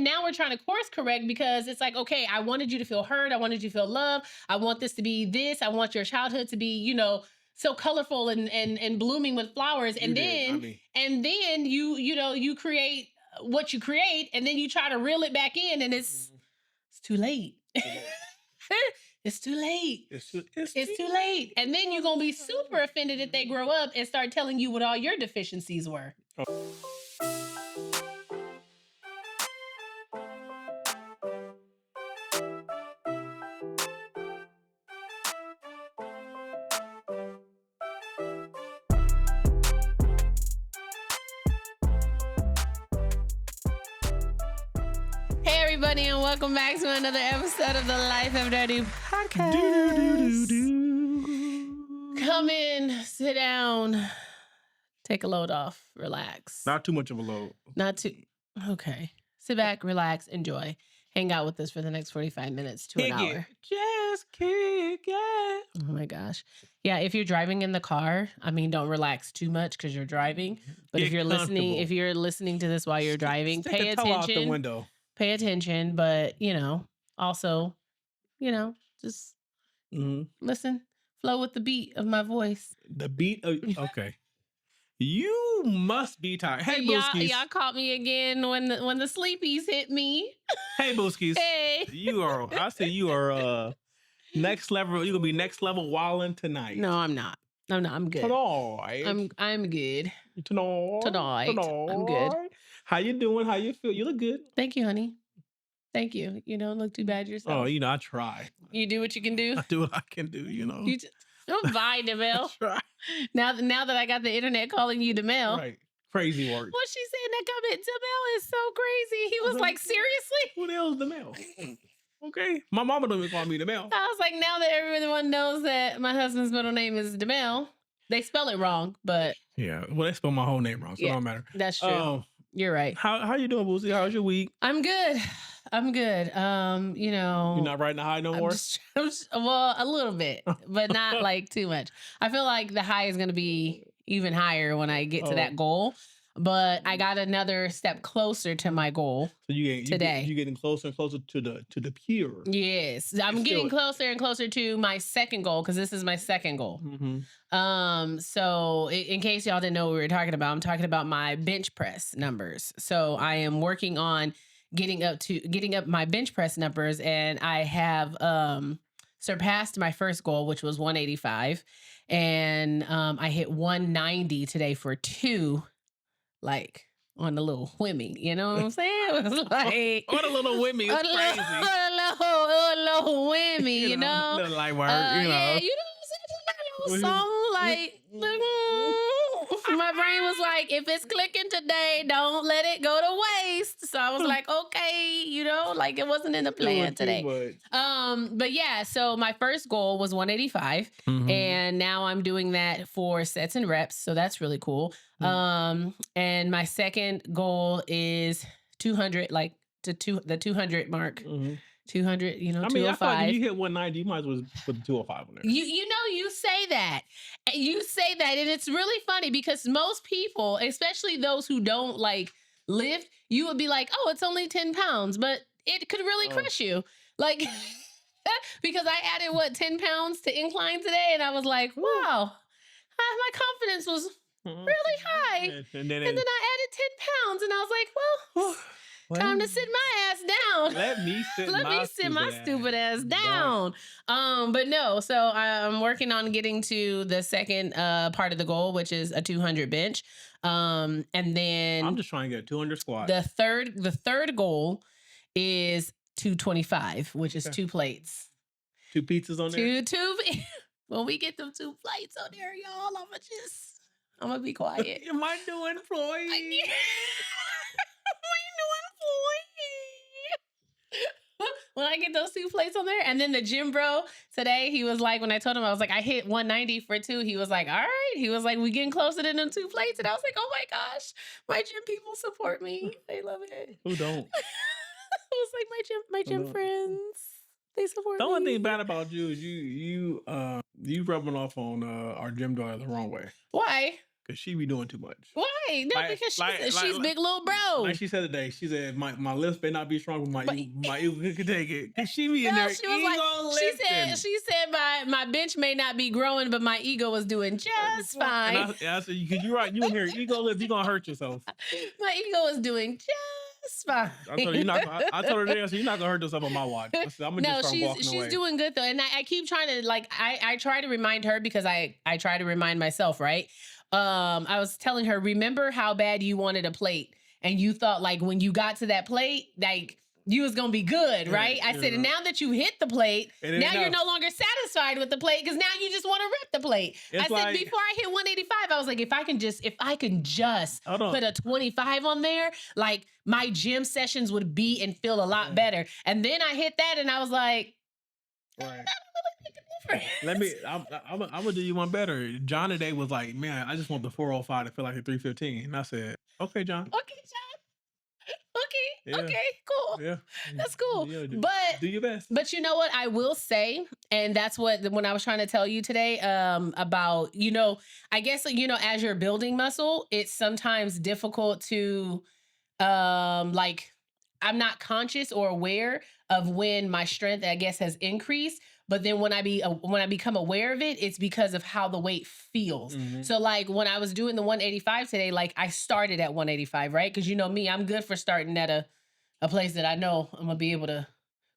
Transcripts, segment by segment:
then now we're trying to course correct because it's like, okay, I wanted you to feel heard. I wanted you to feel loved. I want this to be this. I want your childhood to be, you know, so colorful and blooming with flowers. And then you create what you create, and then you try to reel it back in, and it's too late. It's too late. It's too late. And then you're going to be super offended if they grow up and start telling you what all your deficiencies were. Everybody, and welcome back to another episode of the Life of Dirty podcast. Come in, sit down, take a load off, relax. Not too much of a load. Not too. Okay. Sit back, relax, enjoy. Hang out with us for the next 45 minutes to an hour. Just kick it. Oh my gosh. Yeah, if you're driving in the car, I mean, don't relax too much because you're driving. But if you're listening to this while you're driving, pay attention. Out the window. Pay attention, but, you know, also, you know, just listen, flow with the beat of my voice. The beat of, okay. You must be tired. Hey, Booskies. Y'all caught me again when the sleepies hit me. Hey, Booskies. Hey. I say you are next level. You're going to be next level wilding tonight. No, I'm not. I'm good. Tonight. I'm good. Tonight. I'm good. How you doing? How you feel? You look good. Thank you, honey. Thank you. You don't look too bad yourself. Oh, you know, I try. You do what you can do? I do what I can do, you know. Don't bye, DeMel. Now that I got the internet calling you DeMel. Right. Crazy work. What she said in that comment, DeMel is so crazy. He was like, seriously? Who the hell is DeMel? Okay. My mama don't even call me DeMel. I was like, now that everyone knows that my husband's middle name is DeMel, they spell it wrong, but... Yeah, well, they spell my whole name wrong, so it don't matter. That's true. You're right. How you doing, Boosie? How's your week? I'm good. You know... You're not riding the high no more? Well, a little bit, but not like too much. I feel like the high is going to be even higher when I get to that goal. But I got another step closer to my goal today. You're getting closer and closer to the pure. Yes, I'm getting closer and closer to my second goal because this is my second goal. Mm-hmm. So in case y'all didn't know what we were talking about, I'm talking about my bench press numbers. So I am working on getting up my bench press numbers, and I have surpassed my first goal, which was 185, and I hit 190 today for 2. Like on a little whammy, you know what I'm saying? It was like on a little whammy, it's crazy. A little whammy, you know. Little light work, you know. Yeah, you know what I'm saying? Something like my brain was like, if it's clicking today, don't let it go to waste. So I was like, okay, you know, like it wasn't in the plan today. But yeah, so my first goal was 185, and now I'm doing that for sets and reps. So that's really cool. And my second goal is 200, like the 200 mark. 200, you know, 205. I mean, I thought if you hit 190, you might as well put the 205 on there. You know, you say that. And it's really funny because most people, especially those who don't like lift, you would be like, oh, it's only 10 pounds, but it could really crush you. Like, because I added, 10 pounds to incline today, and I was like, wow, my confidence was really high. And then I added 10 pounds, and I was like, well... Time to sit my ass down. Let me sit my stupid ass down. But no, so I'm working on getting to the second part of the goal, which is a 200 bench. And then I'm just trying to get 200 squat. The third goal is 225, which is 2 plates. 2 pizzas on there? Two. When we get them 2 plates on there, y'all, I'm gonna be quiet. Am I doing employee? When I get those 2 plates on there, and then the gym bro today, he was like, when I told him, I was like, I hit 190 for 2. He was like, all right. He was like, we getting closer to them 2 plates. And I was like, oh my gosh, my gym people support me. They love it. Who don't? I was like, my gym friends, they support me. The only thing bad about you is you rubbing off on our gym daughter the wrong way. Why? Because she be doing too much. Why? No, because she's big little bro. Like she said today, she said, my lips may not be strong, but my ego can take it. Because she be in there she was like, she said my bench may not be growing, but my ego was doing just fine. And I said, because you're right, you in here, ego lift, you're going to hurt yourself. My ego was doing just fine. I told her, I told her there, so you're not going to hurt yourself on my watch. I said, I'm going to just start walking away. She's doing good though. And I keep trying to, like, I try to remind her because I try to remind myself, right? I was telling her, remember how bad you wanted a plate and you thought like when you got to that plate, like you was going to be good, right? I said, and now that you hit the plate, now you're no longer satisfied with the plate because now you just want to rip the plate. I said, before I hit 185, I was like, if I can just put a 25 on there, like my gym sessions would be and feel a lot better. And then I hit that and I was like, right. I'm gonna do you one better. John today was like, man, I just want the 405 to feel like a 315. And I said, okay, John. Okay, John. Okay, cool. Yeah. That's cool. Yeah, but do your best. But you know what I will say, and that's what when I was trying to tell you today, about, I guess, as you're building muscle, it's sometimes difficult to like I'm not conscious or aware of when my strength, I guess, has increased. But then when I become aware of it, it's because of how the weight feels. Mm-hmm. So like when I was doing the 185 today, like I started at 185, right? Because me, I'm good for starting at a place that I know I'm gonna be able to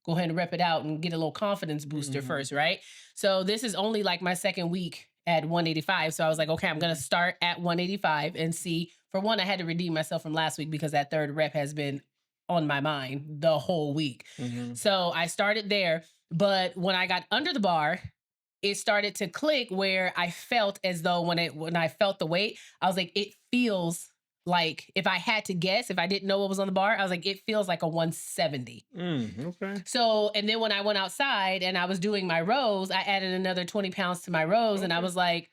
go ahead and rep it out and get a little confidence booster first, right? So this is only like my second week at 185. So I was like, okay, I'm gonna start at 185 and see. For one, I had to redeem myself from last week because that third rep has been on my mind the whole week. Mm-hmm. So I started there. But when I got under the bar, it started to click where I felt as though when I felt the weight, I was like, it feels like, if I had to guess, if I didn't know what was on the bar, I was like, it feels like a 170. Okay. So, and then when I went outside and I was doing my rows, I added another 20 pounds to my rows. Okay. And I was like,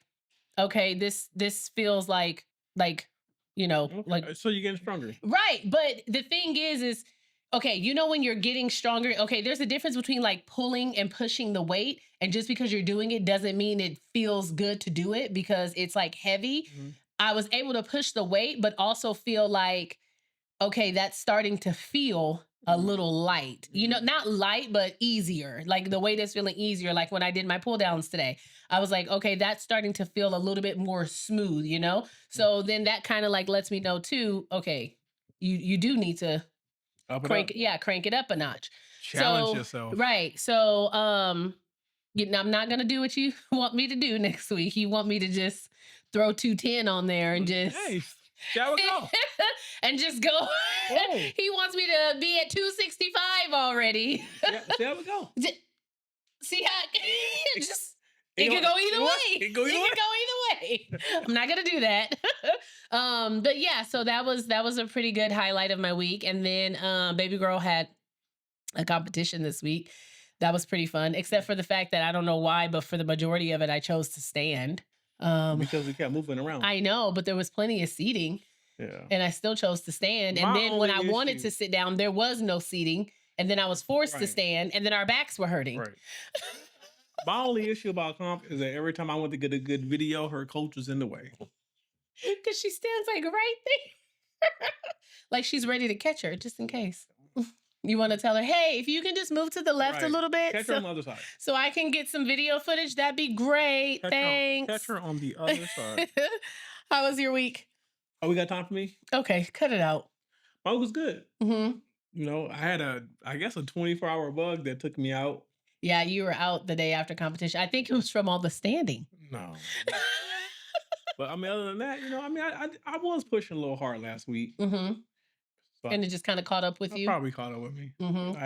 okay, this feels like, like, so you're getting stronger. Right. But the thing is, okay, when you're getting stronger, okay, there's a difference between like pulling and pushing the weight. And just because you're doing it doesn't mean it feels good to do it because it's like heavy. Mm-hmm. I was able to push the weight, but also feel like, okay, that's starting to feel a little light. Not light, but easier. Like the weight is feeling easier. Like when I did my pull downs today, I was like, okay, that's starting to feel a little bit more smooth, So then that kind of like lets me know too, okay, you do need to crank it up a notch. Challenge yourself. Right. So I'm not gonna do what you want me to do next week. You want me to just throw 210 on there and just shall we go? and just go. Oh. He wants me to be at 265 already. Shall we go? See how it can go either way. It can go either way. I'm not gonna do that. But yeah, so that was a pretty good highlight of my week. And then baby girl had a competition this week. That was pretty fun, except for the fact that I don't know why, but for the majority of it, I chose to stand. Because we kept moving around. I know, but there was plenty of seating. Yeah. And I still chose to stand. And then when I wanted to sit down, there was no seating. And then I was forced to stand. And then our backs were hurting. Right. My only issue about comp is that every time I went to get a good video, her coach was in the way. Because she stands like right there. Like she's ready to catch her just in case. You want to tell her, hey, if you can just move to the left a little bit. Catch her on the other side. So I can get some video footage, that'd be great. Thanks. Catch her on the other side. How was your week? Oh, we got time for me? Okay, cut it out. My week was good. Mm-hmm. I had a 24-hour bug that took me out. Yeah, you were out the day after competition. I think it was from all the standing. No. But other than that, I was pushing a little hard last week. Mm-hmm. So and it just kind of caught up with you? Probably caught up with me. Mm-hmm.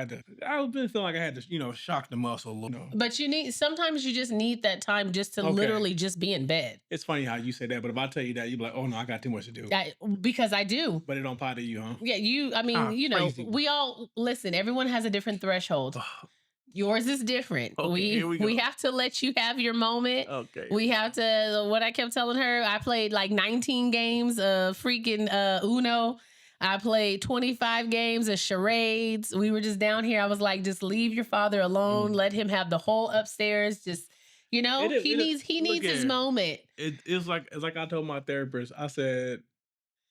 I've been feeling like I had to, shock the muscle a little. But sometimes you just need that time just to literally just be in bed. It's funny how you say that, but if I tell you that, you'd be like, oh no, I got too much to do. Because I do. But it don't apply to you, huh? Yeah, crazy. We all, listen, everyone has a different threshold. Yours is different. Okay, we have to let you have your moment. Okay. We have to, what I kept telling her, I played like 19 games of freaking Uno. I played 25 games of charades. We were just down here. I was like, just leave your father alone. Let him have the whole upstairs. Just You know, he needs look his here. moment. It's like I told my therapist. I said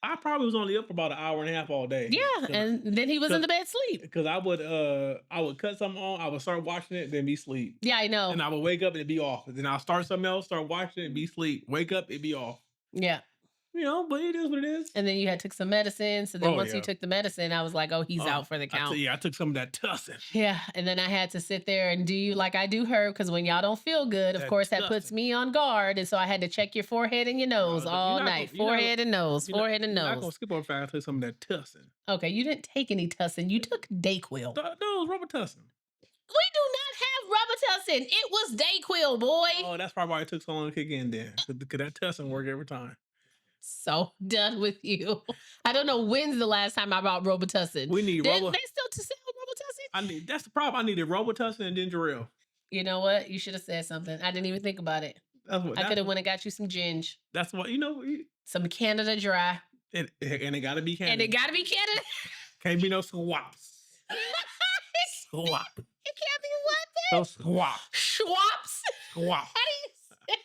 I probably was only up for about an hour and a half all day. Yeah, and then he was in the bed sleep. Because I would cut something on, I would start watching it, then be sleep. Yeah, I know. And I would wake up and it'd be off. Then I'll start something else, start watching it, be sleep. Wake up, it'd be off. Yeah. You know, but it is what it is. And then you had took some medicine. So then once you took the medicine, I was like, oh, he's out for the count. I took some of that tussin. Yeah. And then I had to sit there and do you like I do her, because when y'all don't feel good, of course, that puts me on guard. And so I had to check your forehead and your nose all night. Forehead and nose. Forehead and nose. I'm not going to skip over fast. I took some of that tussin. Okay. You didn't take any tussin. You took Dayquil. No, it was Robitussin. We do not have Robitussin. It was Dayquil, boy. Oh, that's probably why it took so long to kick in then. Because that tussin work every time. So done with you. I don't know when's the last time I bought Robitussin. We need They still to sell Robitussin? That's the problem. I needed Robitussin and ginger ale. You know what? You should have said something. I didn't even think about it. I could have went and got you some ginge. That's what some Canada Dry. And it gotta be Canada. And it gotta be Canada. Can't be no swaps. Swap. It can't be what then? No swap. Schwaps. Swap. How do you say?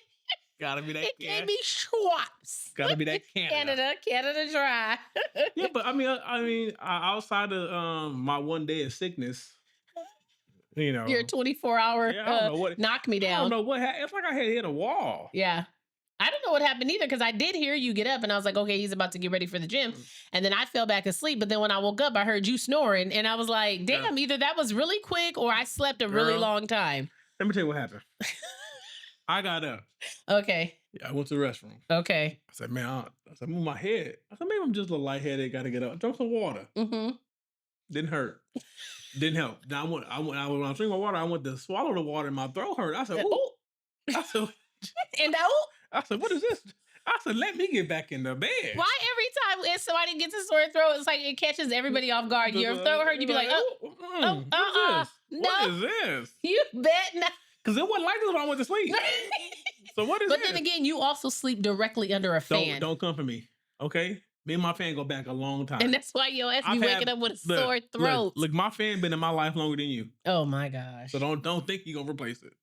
Gotta be that. It can't be Schwaps. Gotta be that Canada. Canada Dry. Yeah, but I mean, outside of my one day of sickness, you know, your 24-hour knock me down. I don't know what happened. It's like I had hit a wall. Yeah. I don't know what happened either, because I did hear you get up and I was like, okay, he's about to get ready for the gym. And then I fell back asleep. But then when I woke up, I heard you snoring and I was like, damn, either that was really quick or I slept a really long time. Let me tell you what happened. I got up. Okay. Yeah, I went to the restroom. Okay. I said, man, I said, move my head. I said, maybe I'm just a little lightheaded. Got to get up. Drink some water. Mm-hmm. Didn't hurt. Didn't help. Then when I was drinking my water, I went to swallow the water and my throat hurt. I said, oh. I said, and I said, what is this? I said, let me get back in the bed. Why every time if somebody gets a sore throat, it's like it catches everybody off guard. Your throat hurt, you be like, no. What is this? You bet not. Because it wasn't like this when I went to sleep. So what is But then again, you also sleep directly under a fan. Don't come for me, okay? Me and my fan go back a long time. And that's why your ass be waking up with a sore throat. Look, my fan been in my life longer than you. Oh my gosh. So don't think you're gonna replace it.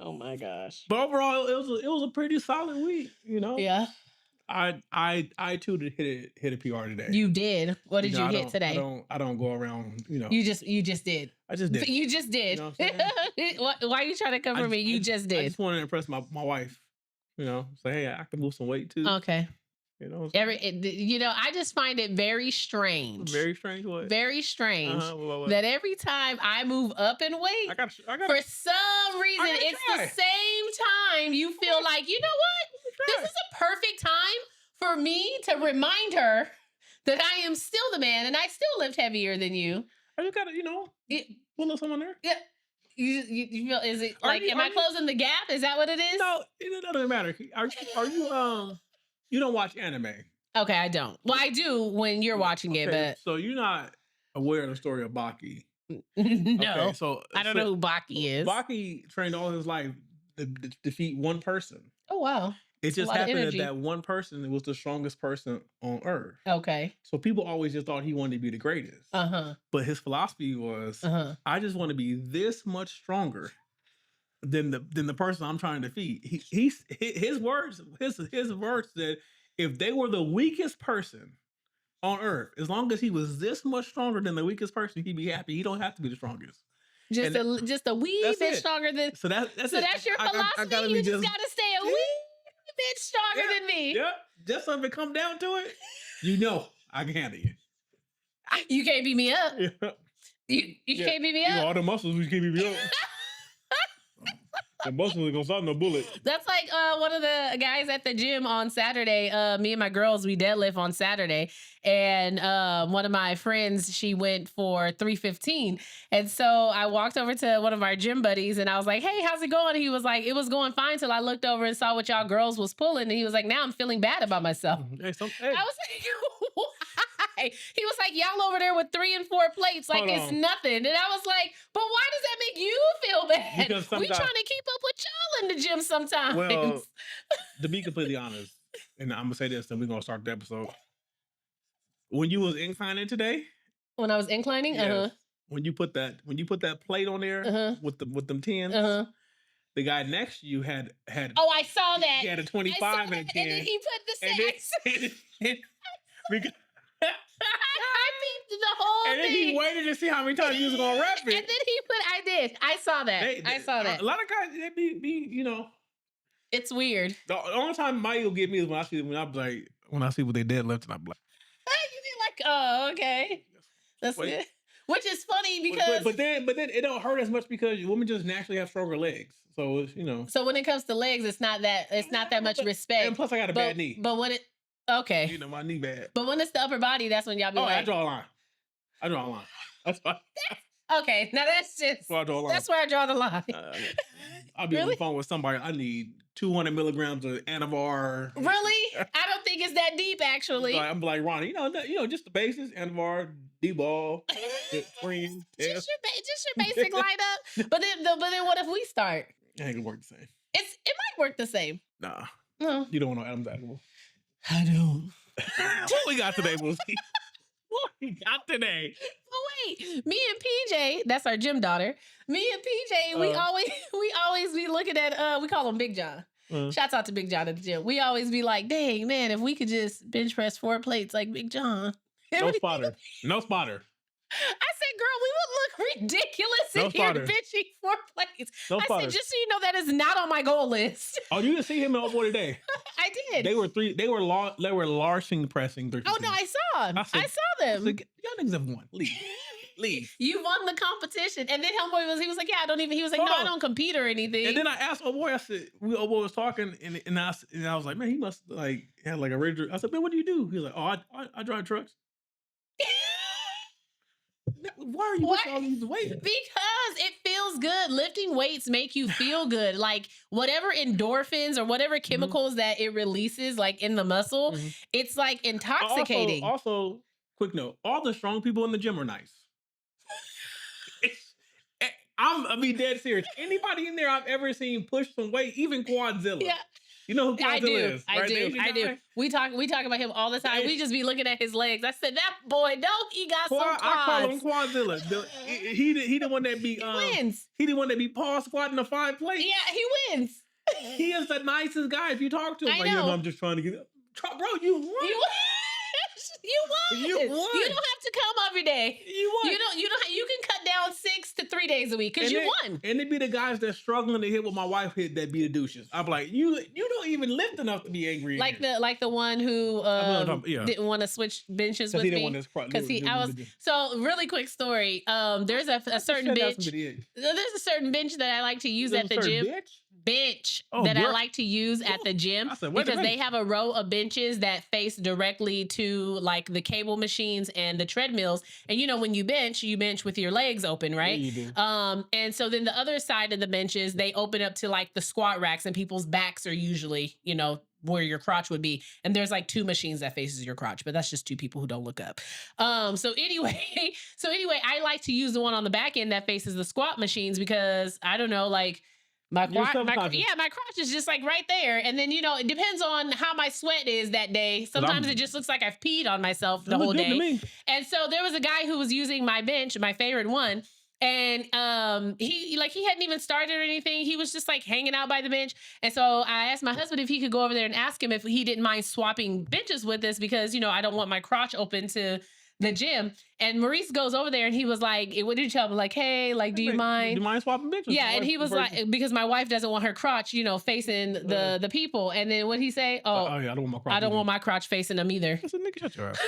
Oh my gosh. But overall, it was a pretty solid week, you know? Yeah. I too did hit a PR today. You did. What did you hit today? I don't go around, you know. You just did. I just did. You just did. You know why are you trying to cover me? You just did. I just wanted to impress my wife. You know, say, hey, I can lose some weight too. Okay. You know, I just find it very strange. Very strange what? Very strange what? that every time I move up in weight, I got for some reason, it's the same time you feel like, you know what? This is a perfect time for me to remind her that I am still the man and I still lift heavier than you. I just gotta, pull up someone there. Yeah. You feel, is it like, am I closing the gap? Is that what it is? No, it doesn't matter. Are you you don't watch anime? Okay, I don't. Well, I do when you're watching it, but so you're not aware of the story of Baki. No. Okay, so I don't know who Baki is. Baki trained all his life to defeat one person. Oh wow. It just happened that one person was the strongest person on Earth. Okay. So people always just thought he wanted to be the greatest. But his philosophy was, I just want to be this much stronger than the person I'm trying to defeat. His words said, if they were the weakest person on Earth, as long as he was this much stronger than the weakest person, he'd be happy. He don't have to be the strongest. Just a wee bit stronger than. So that's your philosophy. You just gotta stay a wee bit stronger than me. Yeah. Just so if it come down to it, I can handle you. You can't beat me up. Yeah. You can't beat me up. All the muscles, you can't beat me up. The muscles are gonna stop no bullet. That's like one of the guys at the gym on Saturday. Me and my girls, we deadlift on Saturday. And one of my friends, she went for 315. And so I walked over to one of our gym buddies and I was like, hey, how's it going? And he was like, it was going fine till I looked over and saw what y'all girls was pulling. And he was like, now I'm feeling bad about myself. Hey. I was like, why? He was like, y'all over there with 3 and 4 plates, like it's nothing. And I was like, but why does that make you feel bad? We trying to keep up with y'all in the gym sometimes. Well, to be completely honest, and I'm gonna say this, then we're gonna start the episode. When you was inclining today, when I was inclining, when you put that plate on there with them tens, The guy next to you had. Oh, I saw that. He had a 25 and a 10. And then he put the sex. I peeped the whole and then thing. he waited to see how many times he was gonna rap it. And then he put, I did. I saw that. I saw that. A lot of guys, they be, you know. It's weird. The only time Maya will get me is when I see what they deadlift, and I'm like, you be like, oh, okay, that's good. Which is funny because, but then it don't hurt as much because women just naturally have stronger legs. So it's, you know. So when it comes to legs, it's not that much respect. And plus, I got a bad knee. But when okay, you know, my knee bad. But when it's the upper body, that's when y'all be like, I draw a line. That's fine. Okay, now that's just. Where I draw a line. That's where I draw the line. I'll be on the phone with somebody. I need 200 milligrams of Anavar. Really? I don't think it's that deep, actually. I'm like, Ronnie, you know, just the basics: Anavar, D-ball, cream, just your basic lineup. But then what if we start? It ain't gonna work the same. It might work the same. Nah. No. You don't want no Adam's apple. I don't. What we got today, Boosie? What we got today? Oh wait, me and PJ, that's our gym daughter. Me and PJ, we always be looking at we call him Big John. Shouts out to Big John at the gym. We always be like, dang man, if we could just bench press 4 plates like Big John. No spotter. No spotter. I said, girl, we would look ridiculous in here benching 4 plates. No I spotter. said, just so you know, that is not on my goal list. Oh, you didn't see him in Old Boy today. I did. They were larging pressing 13. Oh no, I saw them. I saw them. Y'all niggas have won. Leave. You won the competition. And then Homeboy was like, yeah, I don't even, he was like, I don't compete or anything. And then I asked Old Boy, I said, Old Boy was talking, and I was like, man, he must like have like a regular. I said, man, what do you do? He was like, oh, I drive trucks. Why are you lifting all these weights? Because it feels good. Lifting weights make you feel good. Like whatever endorphins or whatever chemicals that it releases, like in the muscle, it's like intoxicating. Also, quick note: all the strong people in the gym are nice. I'm be dead serious. Anybody in there I've ever seen push some weight, even Quadzilla. Yeah. You know who Quadzilla is, right? I do. We talk about him all the time. We just be looking at his legs. I said, that boy, he got some quads. I call him Quadzilla. He the one that be wins. He the one that be paw squatting a 5 plate. Yeah, he wins. He is the nicest guy if you talk to him. I know. I'm just trying to get up. Bro, you won. You won. You don't have to come every day. You won. You can cut down 6 to 3 days a week because you won. And it be the guys that's struggling to hit what my wife hit that be the douches. I'm like, you don't even lift enough to be angry. Like the one who didn't want to switch benches with me because So really quick story. There's a certain bench. There's a certain bench that I like to use at the gym. I like to use at the gym because they have a row of benches that face directly to like the cable machines and the treadmills. And you know, when you bench with your legs open, right? Yeah, you do. And so then the other side of the benches, they open up to like the squat racks and people's backs are usually, you know, where your crotch would be. And there's like 2 machines that faces your crotch, but that's just 2 people who don't look up. So anyway, I like to use the one on the back end that faces the squat machines because I don't know, like, my crotch is just like right there. And then, you know, it depends on how my sweat is that day. Sometimes it just looks like I've peed on myself the whole day. And so there was a guy who was using my bench, my favorite one. And he hadn't even started or anything. He was just like hanging out by the bench. And so I asked my husband if he could go over there and ask him if he didn't mind swapping benches with us because, you know, I don't want my crotch open to the gym. And Maurice goes over there and he was like, what did you tell him? Like, hey, like, do you mind swapping benches? Yeah. And he was like, because my wife doesn't want her crotch, you know, facing the people. And then what'd he say? I don't want my crotch facing them either. I said, nigga, shut your ass.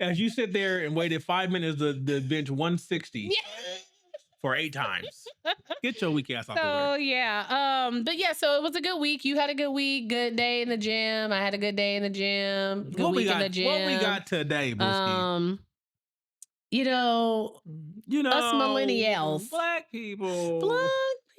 As you sit there and waited 5 minutes to bench 160 for 8 times. Get your weak ass out the way. So yeah. But yeah, so it was a good week. You had a good week, good day in the gym. I had a good day in the gym. Good week in the gym. What we got today, Booski? You know, us millennials. Black people.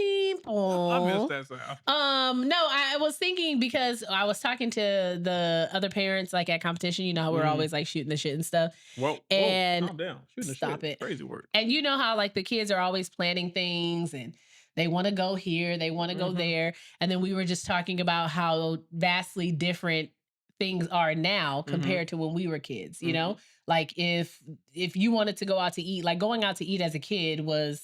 I missed that sound. No, I was thinking because I was talking to the other parents like at competition. You know how we're always like shooting the shit and stuff. Whoa, calm down. Shooting stop the shit. It. Crazy word. And you know how like the kids are always planning things and they want to go here, they want to go there. And then we were just talking about how vastly different things are now compared to when we were kids, you know? Like if you wanted to go out to eat, like going out to eat as a kid was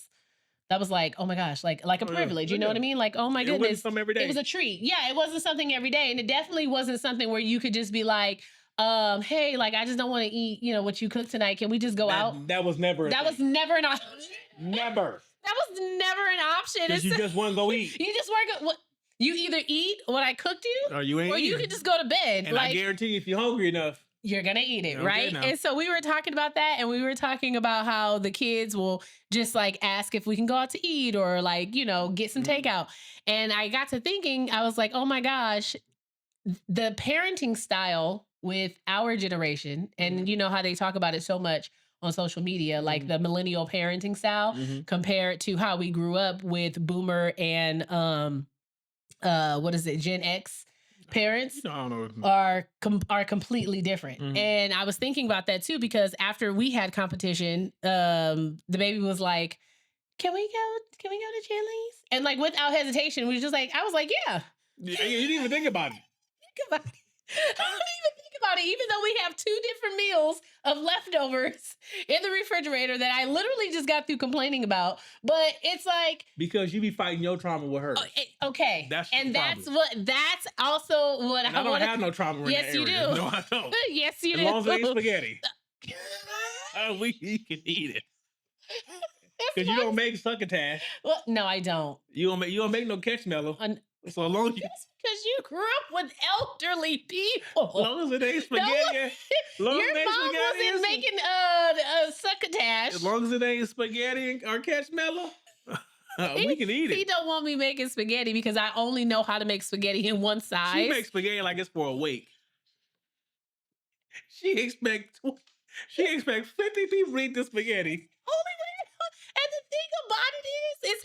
that was like, oh my gosh, like a privilege, you know what I mean? Like, oh my goodness. It wasn't something every day. It was a treat. Yeah, it wasn't something every day. And it definitely wasn't something where you could just be like, hey, like, I just don't want to eat, what you cooked tonight. Can we just go out? That was never never an option. Never. That was never an option. Because you just want to go eat. You just want to go. You either eat what I cooked you, or you can just go to bed. And I guarantee you, if you're hungry enough, you're going to eat it, right? And so we were talking about that, and we were talking about how the kids will just like ask if we can go out to eat or like, get some takeout. And I got to thinking, I was like, oh my gosh, the parenting style with our generation, and you know how they talk about it so much on social media, like the millennial parenting style compared to how we grew up with boomer and Gen X parents are completely different. And I was thinking about that too, because after we had competition, the baby was like, can we go to Chili's? And like without hesitation, we was just like, I was like, yeah. You didn't even think about it. I don't even think about it, even though we have 2 different meals of leftovers in the refrigerator that I literally just got through complaining about. But it's like, because you be fighting your trauma with her. Okay. That's also what I don't have no trauma. Yes, you do. No, I don't. Yes, you do. As long as it ain't spaghetti, we can eat it. Because you don't make succotash. Well, no, I don't. You don't make no catchmellow. So long as because you grew up with elderly people. As long as it ain't spaghetti. Your mom wasn't making succotash. As long as it ain't spaghetti or catchmellow, we can eat it. He don't want me making spaghetti because I only know how to make spaghetti in one size. She makes spaghetti like it's for a wake. She expects 50 people to eat the spaghetti. And the thing about it is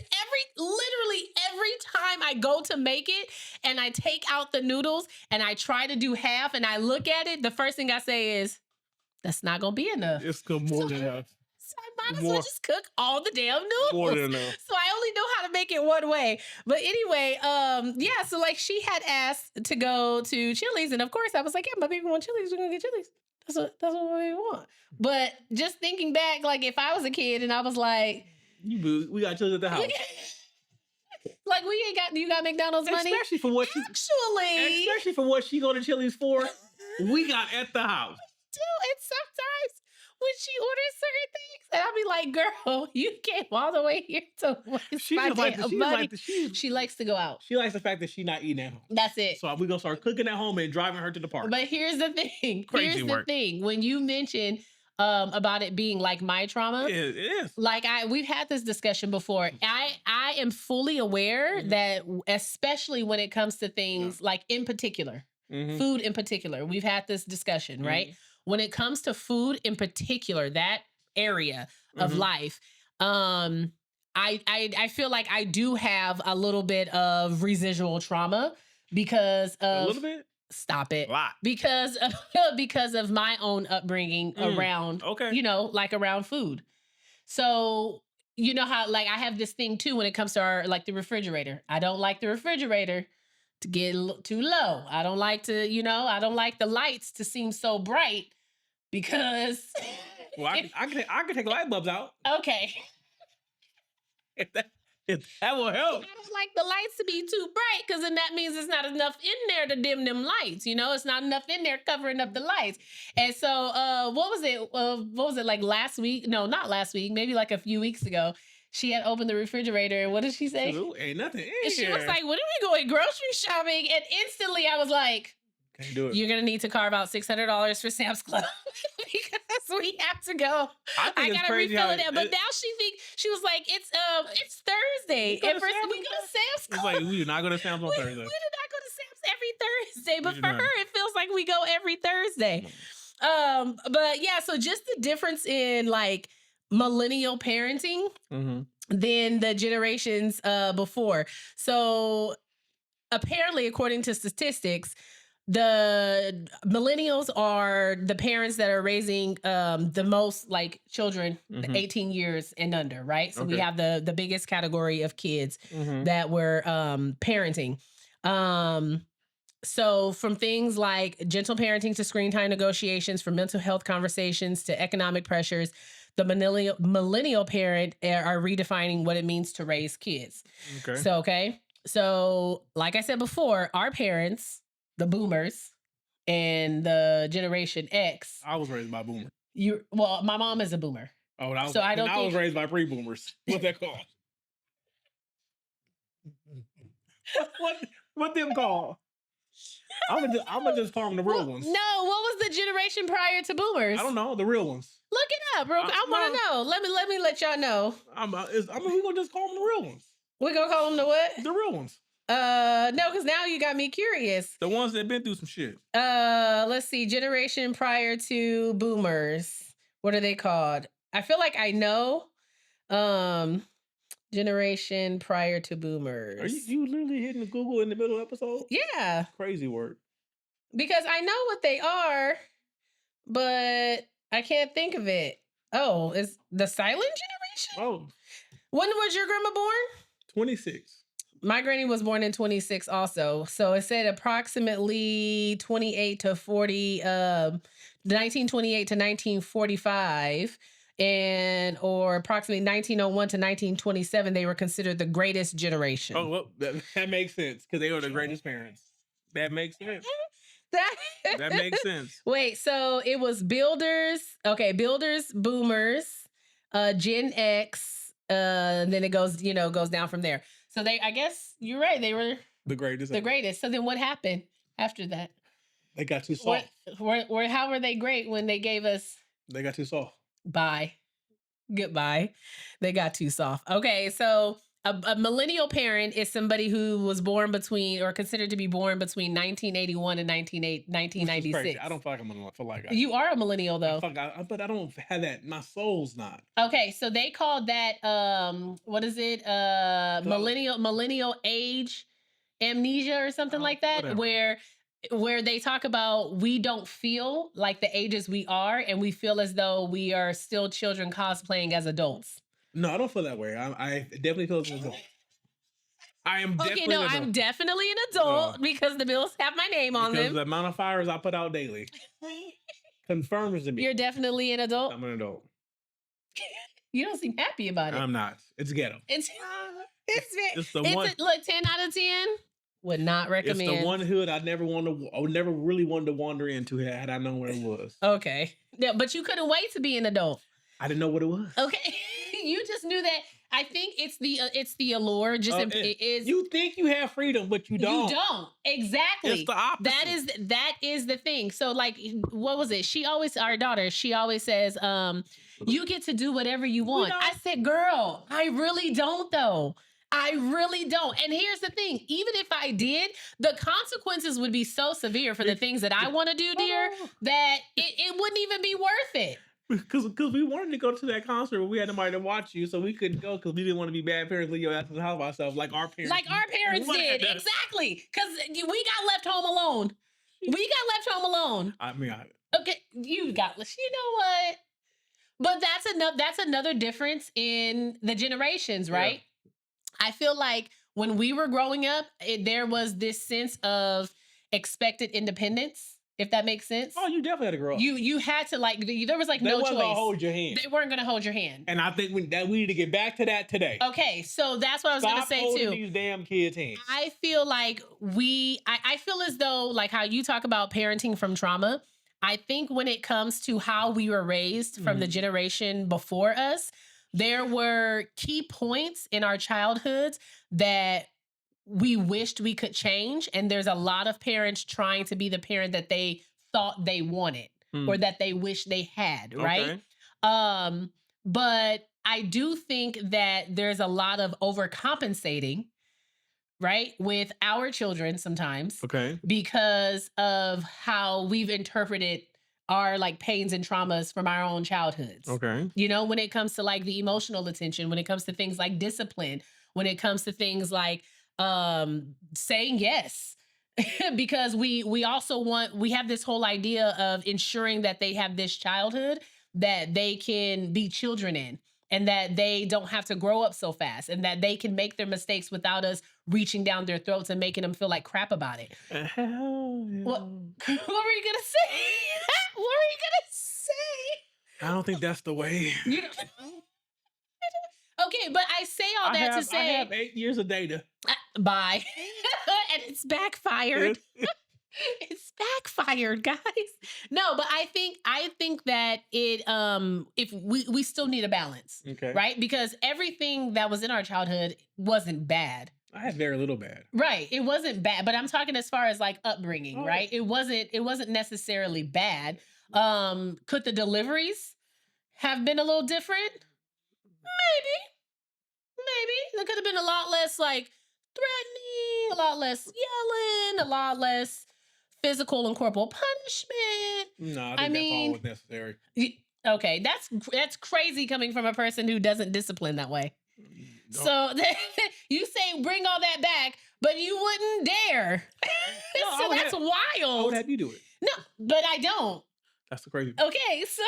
literally every time I go to make it and I take out the noodles and I try to do half and I look at it, the first thing I say is, that's not going to be enough. It's more than enough. So I might as well just cook all the damn noodles. More than enough. So I only know how to make it one way. But anyway, so like she had asked to go to Chili's, and of course I was like, yeah, my baby wants Chili's. We're going to get Chili's. That's what we want. But just thinking back, like if I was a kid and I was like, we got Chili's at the house. Like you got McDonald's money? Especially for what she go to Chili's for, we got at the house. And sometimes when she orders certain things, and I'll be like, girl, you came all the way here to waste my money. She likes to go out. She likes the fact that she's not eating at home. That's it. So we're going to start cooking at home and driving her to the park. But here's the thing. Crazy work. When you mention about it being like my trauma. It is. Like we've had this discussion before. I am fully aware that especially when it comes to things like in particular, food in particular, we've had this discussion, right? When it comes to food in particular, that area of life, I feel like I do have a little bit of residual trauma because of a little bit. Stop it. A lot. Because of my own upbringing around, like around food. So, you know how, like, I have this thing too when it comes to the refrigerator. I don't like the refrigerator to get too low. I don't like to, I don't like the lights to seem so bright because. Well, I can take light bulbs out. Okay. If that will help. I don't like the lights to be too bright because then that means there's not enough in there to dim them lights. It's not enough in there covering up the lights. And so, what was it like last week? No, not last week. Maybe like a few weeks ago. She had opened the refrigerator and what did she say? Ain't nothing in and here. She was like, when are we going grocery shopping? And instantly I was like, can't do it. You're going to need to carve out $600 for Sam's Club because we have to go. I got to refill it. But now she was like, it's Thursday. And we go to Sam's Club. It's like, we do not go to Sam's on Thursday. We do not go to Sam's every Thursday. But for her, it feels like we go every Thursday. But yeah, so just the difference in like millennial parenting than the generations before. So apparently, according to statistics, the millennials are the parents that are raising the most like children 18 years and under, right? So we have the biggest category of kids that we're parenting. So from things like gentle parenting to screen time negotiations, from mental health conversations to economic pressures, the millennial parent are redefining what it means to raise kids. Okay. So like I said before, our parents, the boomers and the Generation X. I was raised by boomers. Well, my mom is a boomer. Oh, I was raised by pre-boomers. What's that called? what them called? I'm gonna just call them the real ones. No, what was the generation prior to boomers? I don't know, the real ones. Look it up, bro. I want to know. Let me let y'all know. We're gonna just call them the real ones. We're gonna call them the what? The real ones. No, because now you got me curious. The ones that been through some shit. Let's see. Generation prior to boomers. What are they called? I feel like I know. Generation prior to boomers. Are you literally hitting the Google in the middle of the episode? Yeah. Crazy work. Because I know what they are, but I can't think of it. Oh, is the silent generation? Oh. When was your grandma born? 26. My granny was born in 26 also. So it said approximately 28 to 40, 1928 to 1945. Or approximately 1901 to 1927, they were considered the greatest generation. Oh, well, that makes sense because they were the greatest parents. That makes sense. That makes sense. Wait, so it was builders, boomers, Gen X, then it goes down from there. So I guess you're right, they were the greatest. The greatest. So then what happened after that? They got too soft. How were they great when they gave us? They got too soft. Bye. Goodbye. They got too soft. Okay, so a millennial parent is somebody who was born between or considered to be born between 1981 and 1996. I don't feel like I'm gonna feel like you are a millennial though. But I don't have that. My soul's not. Okay, so they called that what is it? Millennial age amnesia or something like that, whatever. where they talk about we don't feel like the ages we are, and we feel as though we are still children cosplaying as adults. No, I don't feel that way. I definitely feel as an adult. I am definitely an adult. I'm definitely an adult because the bills have my name on them. The amount of fires I put out daily confirms to me. You're definitely an adult? I'm an adult. You don't seem happy about it. I'm not. It's ghetto. It's one. Look, 10 out of 10. Would not recommend. It's the one hood I never really wanted to wander into had I known where it was. Okay. Yeah, but you couldn't wait to be an adult. I didn't know what it was. Okay. You just knew that. I think it's the allure. It is. You think you have freedom, but you don't. You don't. Exactly. It's the opposite. That is the thing. So like, what was it? Our daughter, she always says, you get to do whatever you want. I said, girl, I really don't though. I really don't. And here's the thing. Even if I did, the consequences would be so severe for the things that I want to do, dear, that it wouldn't even be worth it. Because we wanted to go to that concert, but we had nobody to watch you, so we couldn't go because we didn't want to be bad parents, leave your ass in the house by ourselves like our parents. Like our parents did. Exactly. Because we got left home alone. Okay, you know what? But that's another difference in the generations, right? Yeah. I feel like when we were growing up, there was this sense of expected independence, if that makes sense. Oh, you definitely had to grow up. You had to there was like no choice. They weren't going to hold your hand. They weren't going to hold your hand. And I think we need to get back to that today. Okay, so that's what I was going to say too. Stop holding these damn kids' hands. I feel like I feel as though like how you talk about parenting from trauma. I think when it comes to how we were raised from the generation before us, there were key points in our childhoods that we wished we could change. And there's a lot of parents trying to be the parent that they thought they wanted or that they wish they had, right? But I do think that there's a lot of overcompensating, right, with our children sometimes. Okay. Because of how we've interpreted our like pains and traumas from our own childhoods. Okay. You know, when it comes to like the emotional attention, when it comes to things like discipline, when it comes to things like saying yes. Because we also we have this whole idea of ensuring that they have this childhood that they can be children in, and that they don't have to grow up so fast, and that they can make their mistakes without us reaching down their throats and making them feel like crap about it. Hell yeah. What were you gonna say? What were you gonna say? I don't think that's the way. Okay, but I say all that to say I have 8 years of data. Bye. And it's backfired. It's backfired, guys. No, but I think that it if we still need a balance. Okay. Right? Because everything that was in our childhood wasn't bad. I had very little bad. Right. It wasn't bad, but I'm talking as far as like upbringing, right? It wasn't necessarily bad. Could the deliveries have been a little different? Maybe. There could have been a lot less like threatening, a lot less yelling, a lot less physical and corporal punishment. No, I think that's all was necessary. Okay, that's crazy coming from a person who doesn't discipline that way. No. So you say bring all that back, but you wouldn't dare. No, so that's wild. I would have you do it. No, but I don't. That's the crazy. Okay, so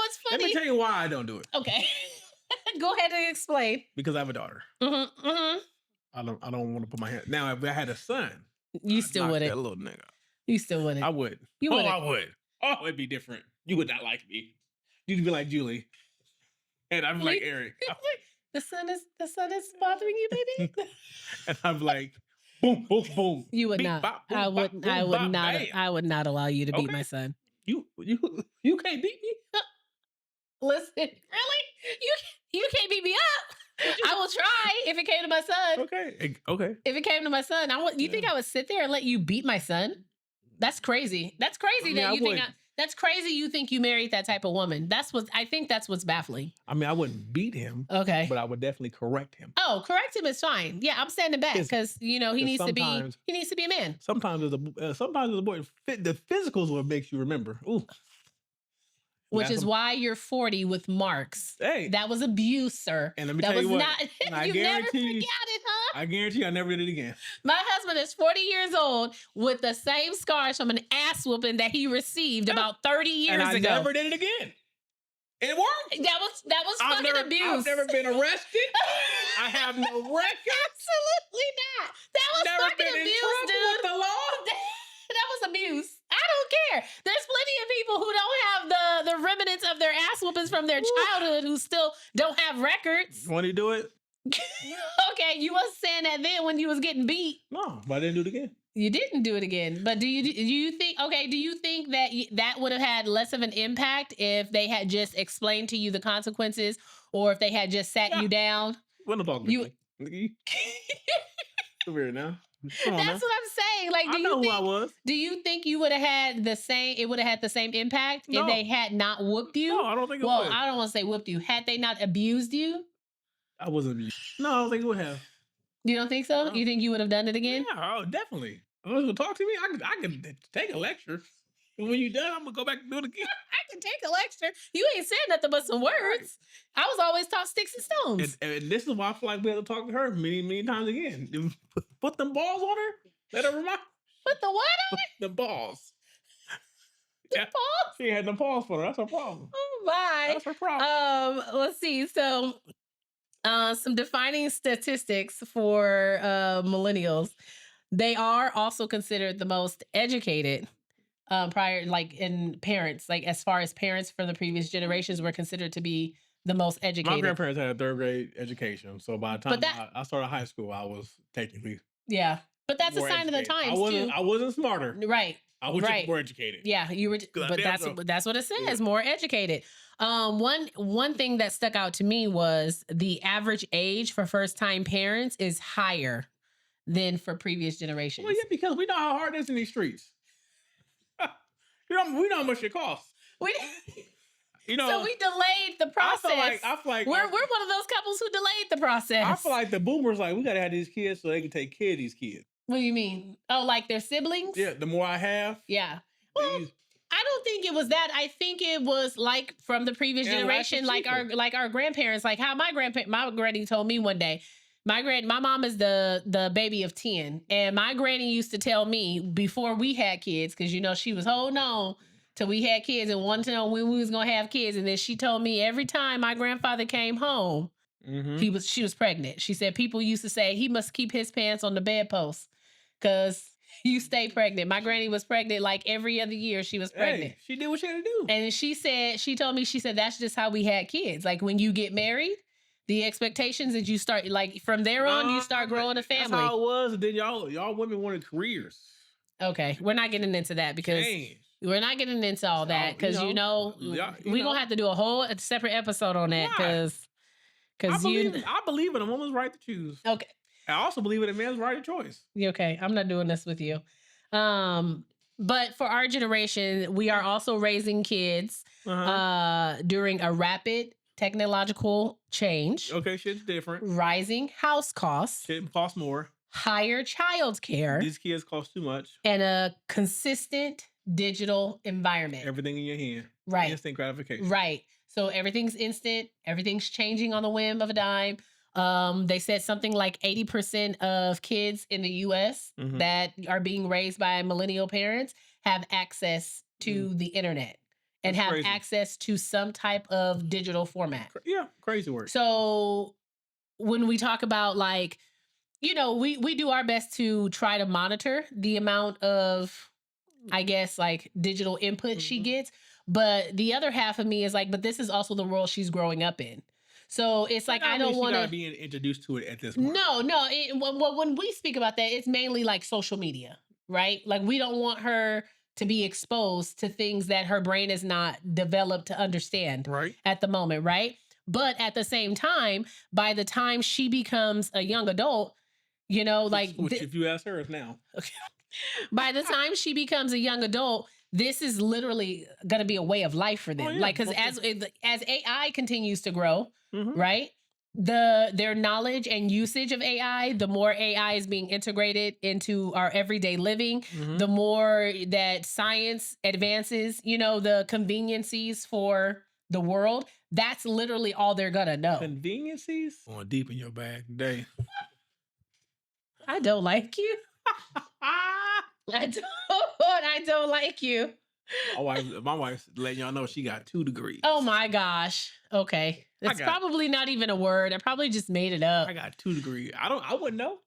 it's funny. Let me tell you why I don't do it. Okay. Go ahead and explain. Because I have a daughter. Mm-hmm, mm-hmm. I don't want to put my hand. Now, if I had a son, you still wouldn't. That little nigga. You still wouldn't. I would. You wouldn't. I would. Oh, it'd be different. You would not like me. You'd be like Julie, and I'm like Eric. The sun is bothering you, baby. And I'm like, boom, boom, boom. You would beat, not. bop, boom, I would. Bop, boom, I would bop, not. bam. I would not allow you to beat my son. You can't beat me. Listen, really? You can't beat me up. I will try if it came to my son. Okay. If it came to my son, you think I would sit there and let you beat my son? That's crazy. That's crazy that you think. That's crazy. You think you married that type of woman? I think that's what's baffling. I mean, I wouldn't beat him. Okay, but I would definitely correct him. Oh, correct him is fine. Yeah, I'm standing back because he needs to be a man. Sometimes as a boy, the physicals what makes you remember. Ooh. Which is why you're 40 with marks. Hey, that was abuse, sir. And let me tell you what, you never forgot it, huh? I guarantee you I never did it again. My husband is 40 years old with the same scars from an ass whooping that he received about 30 years ago. And I never did it again. It worked. That was fucking abuse. I've never been arrested. I have no record. Absolutely not. That was never fucking been abuse, in trouble dude. with the law. That was abuse. I don't care. There's plenty of people who don't have the remnants of their ass whoopings from their childhood who still don't have records. Want to do it? Okay, you wasn't saying that then when you was getting beat. No, but I didn't do it again. You didn't do it again. But do you think that would have had less of an impact if they had just explained to you the consequences, or if they had just sat you down? What am I talking about? Come here now. That's what I'm saying. Like, I know who I was. Do you think you would have had the same? It would have had the same impact if they had not whooped you? No, I don't think it would. Well, I don't want to say whooped you. Had they not abused you? I wasn't abused. No, I don't think it would have. You don't think so? No. You think you would have done it again? Yeah, oh, definitely. Unless you talk to me, I could take a lecture. And when you're done, I'm gonna go back and do it again. I can take a lecture. You ain't said nothing but some words. Right. I was always taught sticks and stones. And this is why I feel like we have to talk to her many, many times again. Put them balls on her. Let her remind. Put the what on her? The balls. The balls? She had the balls for her. That's her problem. Oh, bye. That's her problem. Let's see. So, some defining statistics for millennials. They are also considered the most educated. Prior, like in parents, like as far as parents from the previous generations were considered to be the most educated. My grandparents had a 3rd grade education, so by the time I started high school, I was technically but that's a sign of the times too. I wasn't smarter, right? I was just more educated. Yeah, you were, but that's what it says. Yeah. More educated. One thing that stuck out to me was the average age for first time parents is higher than for previous generations. Well, yeah, because we know how hard it is in these streets. We know how much it costs. So we delayed the process. I feel like we're one of those couples who delayed the process. I feel like the boomers we gotta have these kids so they can take care of these kids. What do you mean? Oh, like their siblings? Yeah, the more I have. Yeah. Well, I don't think it was that. I think it was like from the previous generation, like our grandparents, like how my granny told me one day. My mom is the baby of 10. And my granny used to tell me before we had kids, because, she was holding on till we had kids and wanted to know when we was going to have kids. And then she told me every time my grandfather came home, she was pregnant. She said people used to say he must keep his pants on the bedpost because You stay pregnant. My granny was pregnant like every other year. She was pregnant. Hey, she did what she had to do. And she told me, that's just how we had kids. Like when you get married, the expectations that you start, like from there on, you start growing a family. That's how it was. And then y'all women wanted careers. Okay, we're not getting into that because we're not getting into all that because we're gonna have to do a whole separate episode on that because I believe in a woman's right to choose. Okay. I also believe in a man's right of choice. Okay, I'm not doing this with you. But for our generation, we are also raising kids during a rapid technological change. Okay, shit's different. Rising house costs. Shit costs more. Higher child care. These kids cost too much. And a consistent digital environment. Everything in your hand. Right. Instant gratification. Right. So everything's instant. Everything's changing on the whim of a dime. They said something like 80% of kids in the US that are being raised by millennial parents have access to the internet and have access to some type of digital format. Yeah, crazy work. So when we talk about like, we do our best to try to monitor the amount of, I guess, like digital input she gets. But the other half of me is like, but this is also the world she's growing up in. So it's like, I don't want to be introduced to it at this point. No. When we speak about that, it's mainly like social media, right? Like we don't want her to be exposed to things that her brain is not developed to understand at the moment, right? But at the same time, by the time she becomes a young adult, which if you ask her, it's now. Okay. By the time she becomes a young adult, this is literally going to be a way of life for them. Oh, yeah. Like, because as AI continues to grow, right? Their knowledge and usage of AI, the more AI is being integrated into our everyday living, the more that science advances, the conveniencies for the world, that's literally all they're going to know. Conveniencies? Going deep in your bag today. I don't like you. I don't like you. My wife's letting y'all know she got 2 degrees. Oh my gosh. Okay. That's probably not even a word. I probably just made it up. I got 2 degrees. I wouldn't know.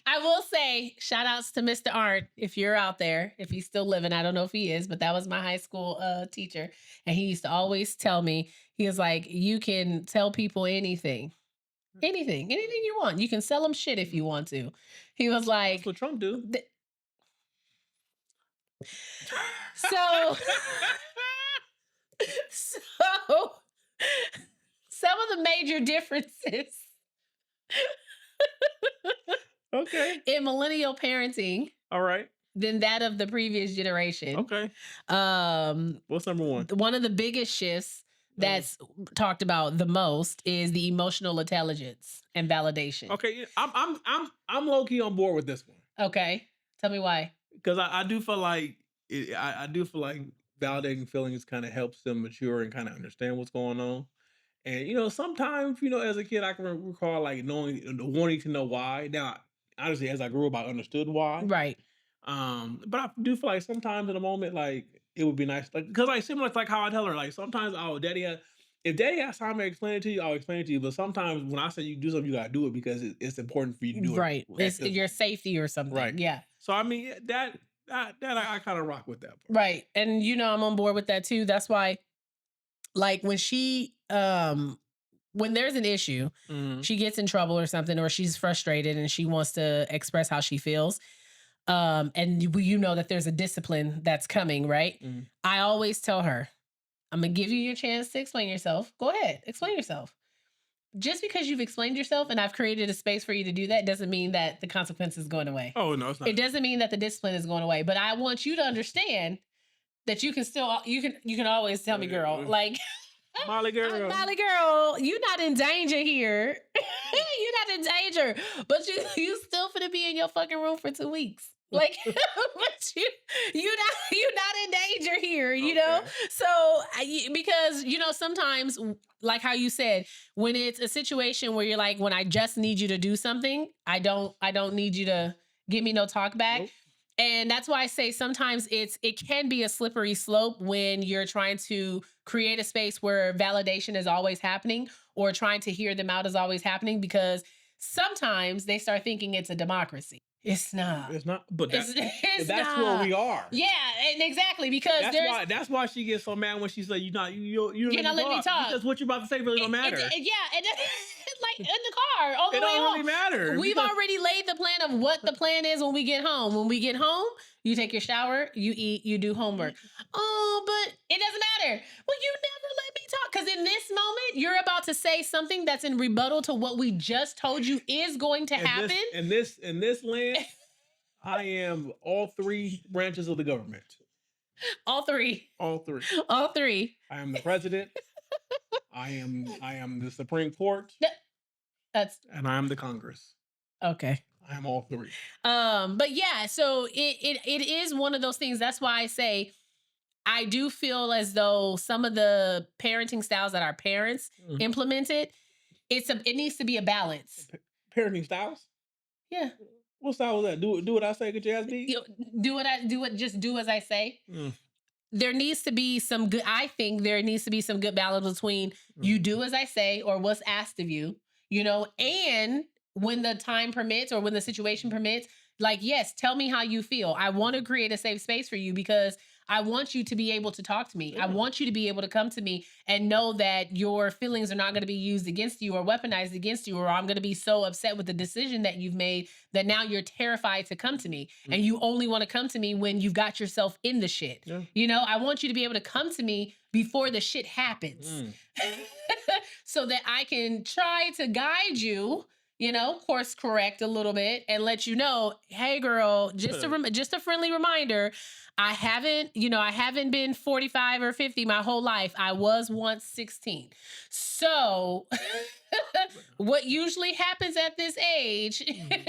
I will say shout outs to Mr. Arndt if you're out there, if he's still living. I don't know if he is, but that was my high school teacher. And he used to always tell me, he was like, you can tell people anything. Anything you want. You can sell them shit if you want to. He was like, that's what Trump do. So some of the major differences in millennial parenting, all right, than that of the previous generation. Okay. What's number one? One of the biggest shifts that's talked about the most is the emotional intelligence and validation. Okay, I'm low key on board with this one. Okay, tell me why. Because I do feel like I do feel like validating feelings kind of helps them mature and kind of understand what's going on. And sometimes as a kid I can recall like wanting to know why. Now, honestly, as I grew up, I understood why. Right. But I do feel like sometimes in a moment, like it would be nice, like because like similar to like how I tell her, like sometimes if daddy has time to explain it to you, I'll explain it to you. But sometimes when I say you do something, you gotta do it because it's important for you to do it. Right. It's your safety or something. Right. Yeah. So I mean that I kind of rock with that part. Right. And I'm on board with that too. That's why, like when she when there's an issue, she gets in trouble or something, or she's frustrated and she wants to express how she feels. And that there's a discipline that's coming, right? I always tell her, I'm gonna give you your chance to explain yourself. Go ahead, explain yourself. Just because you've explained yourself and I've created a space for you to do that doesn't mean that the consequence is going away. Oh no, it's not. It doesn't mean that the discipline is going away. But I want you to understand that you can still you can always tell me, girl, like Molly girl. Molly girl, you're not in danger here. You're not in danger. But you still finna be in your fucking room for 2 weeks. Like, but you're not in danger here, know? So, because, sometimes, like how you said, when it's a situation where you're like, when I just need you to do something, I don't need you to give me no talk back. Nope. And that's why I say sometimes it can be a slippery slope when you're trying to create a space where validation is always happening or trying to hear them out is always happening, because sometimes they start thinking it's a democracy. It's not. It's not. But that's it's that's not. where we are. Yeah, and exactly, because that's why she gets so mad when she says you don't let me talk. because what you're about to say really don't matter. And like in the car on the way home. It don't really matter. We've already laid the plan of what the plan is when we get home. When we get home, you take your shower, you eat, you do homework. Oh, but it doesn't matter. Well, you never let me talk, because in this moment, you're about to say something that's in rebuttal to what we just told you is going to happen. In this land, I am all three branches of the government. All three. All three. All three. I am the president. I am the Supreme Court. And I am the Congress. Okay. I am all three. But yeah, so it is one of those things. That's why I say I do feel as though some of the parenting styles that our parents implemented, it needs to be a balance. Parenting styles? Yeah. What style was that? Do what I say, get your ass beat? Just do as I say. There needs to be some good, I think there needs to be some good balance between you do as I say or what's asked of you, and when the time permits or when the situation permits, like, yes, tell me how you feel. I want to create a safe space for you because I want you to be able to talk to me. Yeah. I want you to be able to come to me and know that your feelings are not going to be used against you or weaponized against you, or I'm going to be so upset with the decision that you've made that now you're terrified to come to me. And you only want to come to me when you've got yourself in the shit. Yeah. I want you to be able to come to me before the shit happens so that I can try to guide you, course correct a little bit and let you know, hey girl, just a friendly reminder. I haven't been 45 or 50 my whole life. I was once 16. So what usually happens at this age,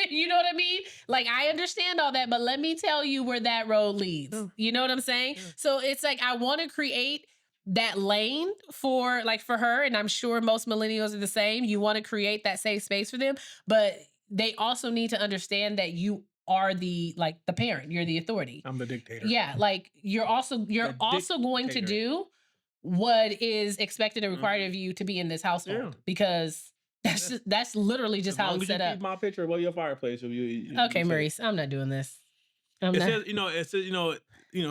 you know what I mean? Like, I understand all that, but let me tell you where that road leads. You know what I'm saying? So it's like, I want to create that lane for her, and I'm sure most millennials are the same. You want to create that safe space for them, but they also need to understand that you are the parent. You're the authority. I'm the dictator. Yeah, you're also going to do what is expected and required of you to be in this household because that's literally just how it's set up. Keep my picture above your fireplace. Okay, Maurice, I'm not doing this.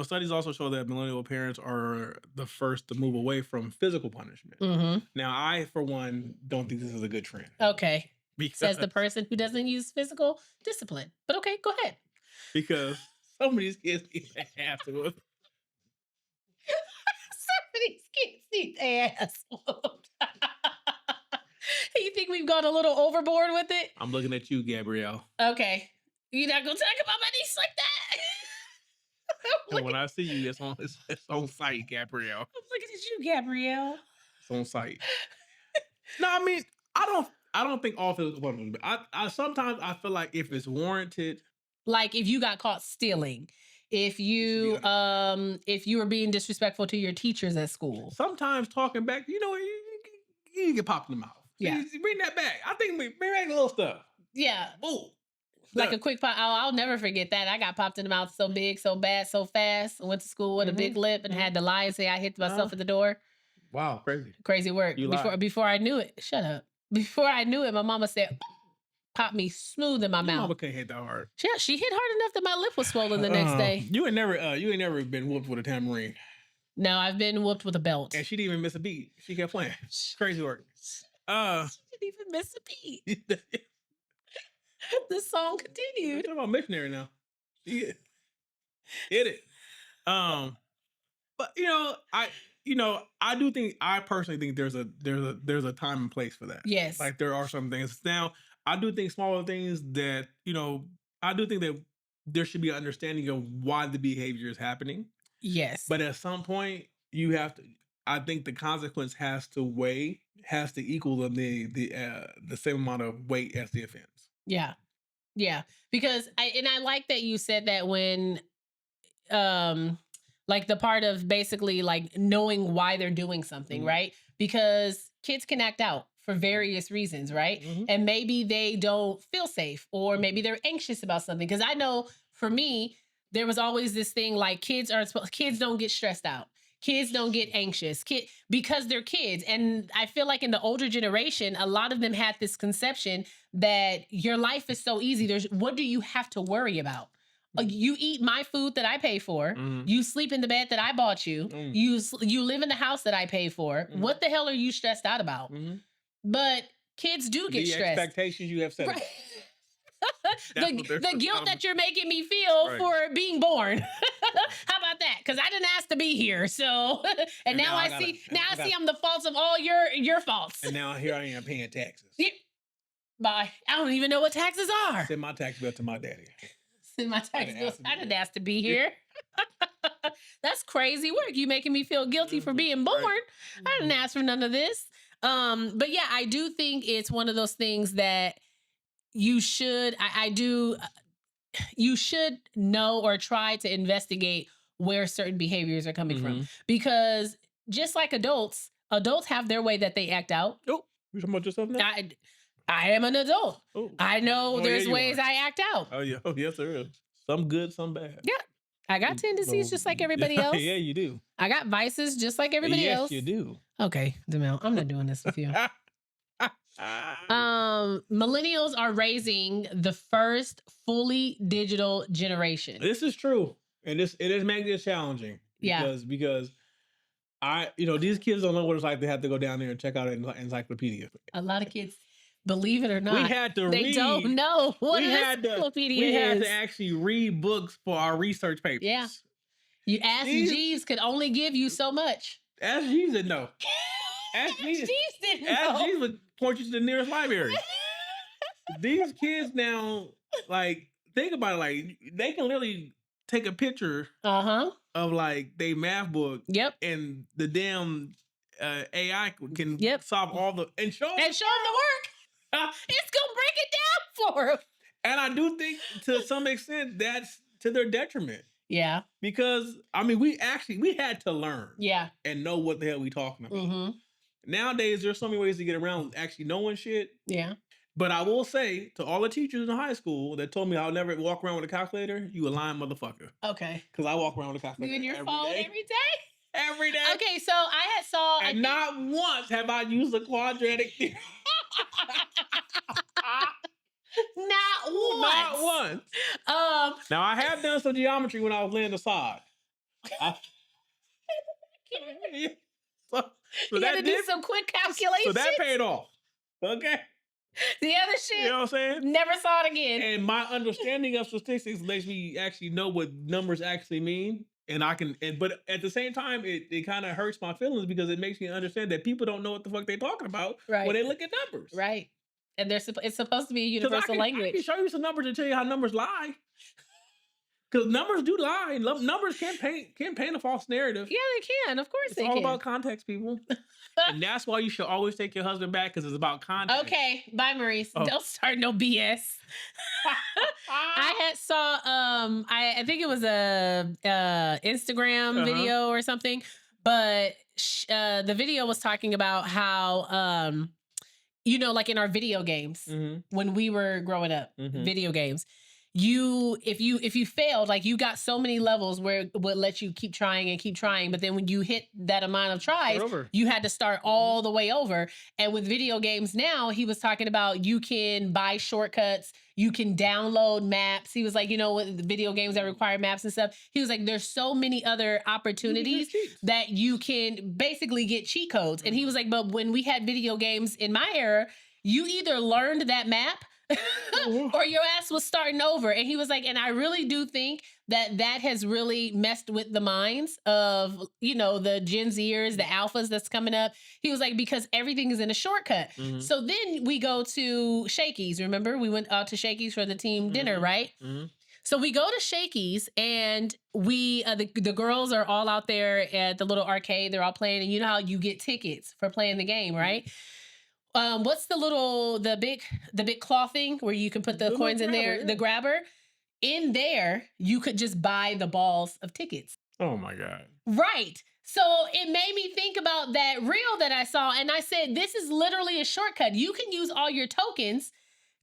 Studies also show that millennial parents are the first to move away from physical punishment. Now, I, for one, don't think this is a good trend. Okay. Says the person who doesn't use physical discipline. But okay, go ahead. Because some of these kids need their ass whooped. Some of these kids need their ass whooped. You think we've gone a little overboard with it? I'm looking at you, Gabrielle. Okay. You're not going to talk about my niece like that? And when I see you, it's on site, Gabrielle. I'm looking at you, Gabrielle. It's on site. No, I mean, I don't think all physical punishment. I sometimes I feel like if it's warranted, like if you got caught stealing, if you were being disrespectful to your teachers at school, sometimes talking back, you get popped in the mouth. Yeah, bring that back. I think we bring back a little stuff. Yeah. Ooh. Like a quick pop. Oh, I'll never forget that. I got popped in the mouth so big, so bad, so fast. I went to school with a big lip and had to lie and say I hit myself at the door. Wow, crazy. Crazy work. Before I knew it, shut up. Before I knew it, my mama said, pop me smooth in my mouth. Mama can't hit that hard. Yeah, she hit hard enough that my lip was swollen the next day. You ain't never been whooped with a tambourine. No, I've been whooped with a belt. And she didn't even miss a beat. She kept playing. Crazy work. She didn't even miss a beat. The song continued. Talking about missionary now. Yeah. Hit it. But I personally think there's a time and place for that. Yes. Like there are some things. Now, I do think smaller things that, I do think that there should be an understanding of why the behavior is happening. Yes. But at some point I think the consequence has to equal the same amount of weight as the offense. Yeah. Yeah. Because I like that you said that when, the part of basically knowing why they're doing something, right? Because kids can act out for various reasons, right? And maybe they don't feel safe or maybe they're anxious about something. Because I know for me, there was always this thing kids don't get stressed out. Kids don't get anxious because they're kids. And I feel like in the older generation, a lot of them had this conception that your life is so easy. What do you have to worry about? You eat my food that I pay for. You sleep in the bed that I bought you. You live in the house that I pay for. What the hell are you stressed out about? But kids do get stressed. The expectations you have set. Right. The guilt that you're making me feel for being born. How about that? Because I didn't ask to be here. So and now I see I'm the faults of all your faults. And now here I am paying taxes. Bye. I don't even know what taxes are. Send my tax bill to my daddy. Send my tax bill. I didn't ask to be here. That's crazy work. You making me feel guilty for being born. I didn't ask for none of this. But yeah, I do think it's one of those things that you should, you should know or try to investigate where certain behaviors are coming from. Because just like adults have their way that they act out. Oh, you talking about yourself now? I am an adult. Oh. I know there's ways I act out. Oh, yeah. Oh, yes, there is. Some good, some bad. Yeah. I got tendencies just like everybody else. Yeah, you do. I got vices just like everybody else. Yes, you do. Okay, Demel, I'm not doing this with you. Millennials are raising the first fully digital generation. This is true. And it is making it challenging. Because these kids don't know what it's like to have to go down there and check out an encyclopedia. A lot of kids, believe it or not, they don't know what an encyclopedia is. We had to actually read books for our research papers. Yeah. You Ask Jeeves could only give you so much. Ask Jeeves didn't know. Ask Jeeves didn't know. Ask Jeeves would point you to the nearest library. These kids now, think about it, they can literally take a picture of their math book. Yep. And the damn AI can solve all and show them the work. It's gonna break it down for them. And I do think to some extent that's to their detriment. Yeah. Because we had to learn. Yeah. And know what the hell we talking about. Nowadays there's so many ways to get around actually knowing shit. Yeah. But I will say to all the teachers in high school that told me I'll never walk around with a calculator, you a lying motherfucker. Okay. Because I walk around with a calculator. You and your phone every day? Every day. Okay, so I saw... And not once have I used a quadratic theorem. Not once. Not once. Now, I have done some geometry when I was laying aside. So you got to do some quick calculations. So that paid off. Okay. The other shit, you know what I'm saying? Never saw it again. And my understanding of statistics makes me actually know what numbers actually mean. And but at the same time, it kind of hurts my feelings because it makes me understand that people don't know what the fuck they're talking about when they look at numbers. Right. And it's supposed to be a universal language. I can show you some numbers to tell you how numbers lie. Because numbers do lie. Numbers can paint a false narrative. Yeah, they can. Of course they can. It's all about context, people. And that's why you should always take your husband back because it's about context. Okay. Bye, Maurice. Oh. Don't start no BS. I had saw, I think it was a Instagram video or something, but the video was talking about how, like in our video games, when we were growing up, video games, if you failed, you got so many levels where it would let you keep trying, but then when you hit that amount of tries, you had to start all the way over. And with video games now, he was talking about you can buy shortcuts, you can download maps. He was like, with the video games that require maps and stuff, he was like, there's so many other opportunities that you can basically get cheat codes. And he was like, but when we had video games in my era, you either learned that map or your ass was starting over. And he was like, and I really do think that has really messed with the minds of, the Gen Zers, the alphas that's coming up. He was like, because everything is in a shortcut. So then we go to Shakey's. Remember, we went out to Shakey's for the team dinner, right? So we go to Shakey's and we, the girls are all out there at the little arcade. They're all playing. And you know how you get tickets for playing the game, right? What's the big claw thing where you can put the coins in there, the grabber? In there, you could just buy the balls of tickets. Oh my God. Right. So it made me think about that reel that I saw. And I said, this is literally a shortcut. You can use all your tokens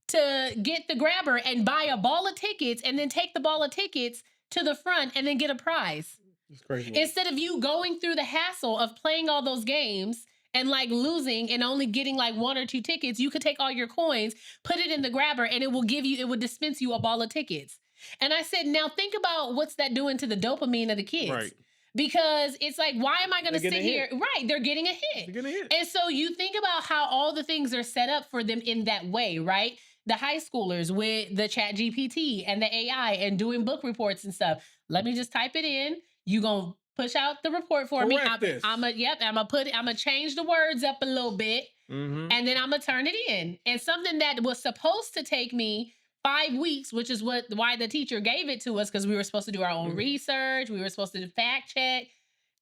to get the grabber and buy a ball of tickets and then take the ball of tickets to the front and then get a prize. It's crazy. Instead of you going through the hassle of playing all those games and like losing and only getting like 1 or 2 tickets, you could take all your coins, put it in the grabber, and it would dispense you a ball of tickets. And I said, now think about what's that doing to the dopamine of the kids. Right. Because it's like, why am I going to sit here? Right. They're getting a hit. They're getting a hit. And so you think about how all the things are set up for them in that way, right? The high schoolers with the chat GPT and the AI and doing book reports and stuff. Let me just type it in. You gonna push out the report for me. I'm gonna change the words up a little bit, and then I'm gonna turn it in. And something that was supposed to take me 5 weeks, which is why the teacher gave it to us, because we were supposed to do our own research. We were supposed to fact check.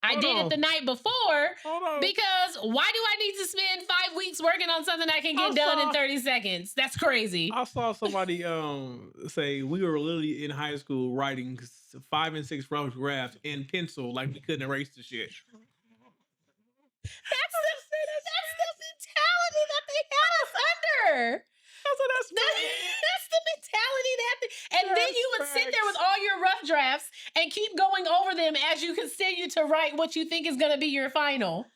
I did it the night before because why do I need to spend 5 weeks working on something I can get done in 30 seconds? That's crazy. I saw somebody say we were literally in high school writing 5 and 6 rough drafts in pencil like we couldn't erase the shit. That's the mentality that they had us under. That's the mentality and then you would sit there with all your rough drafts and keep going over them as you continue to write what you think is going to be your final.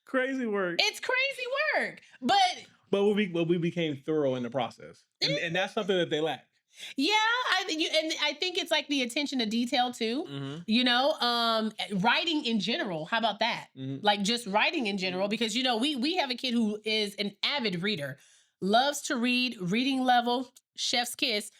Crazy work. It's crazy work, but we became thorough in the process, and that's something that they lack. Yeah, I think it's like the attention to detail too. You know, writing in general. How about that? Like just writing in general, because you know we have a kid who is an avid reader, loves to read, reading level, chef's kiss.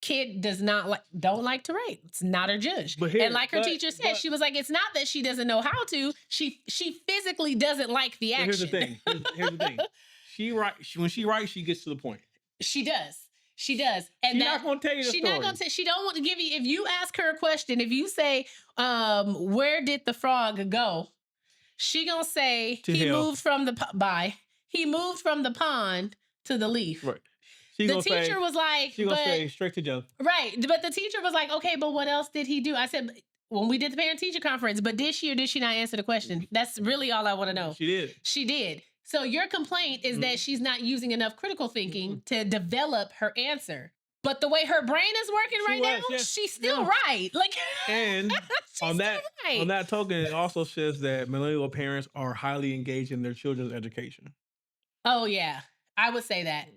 Kid don't like to write. It's not her judge. And like her teacher said, she was like, it's not that she doesn't know how to. She physically doesn't like the action. Here's the thing. Here's the thing. When she writes, she gets to the point. She does. And she's not going to tell you the story. She's not going to. She don't want to give you. If you ask her a question, if you say, "Where did the frog go?" She gonna say he moved from the pond to the leaf. Right. The teacher was like, she's gonna say straight to Joe. Right, but the teacher was like, okay, but what else did he do? I said, when we did the parent-teacher conference, but did she or did she not answer the question? That's really all I want to know. She did. So your complaint is that she's not using enough critical thinking to develop her answer. But the way her brain is working now, she's still right. Like, and on that token, it also says that millennial parents are highly engaged in their children's education. Oh yeah. I would say that.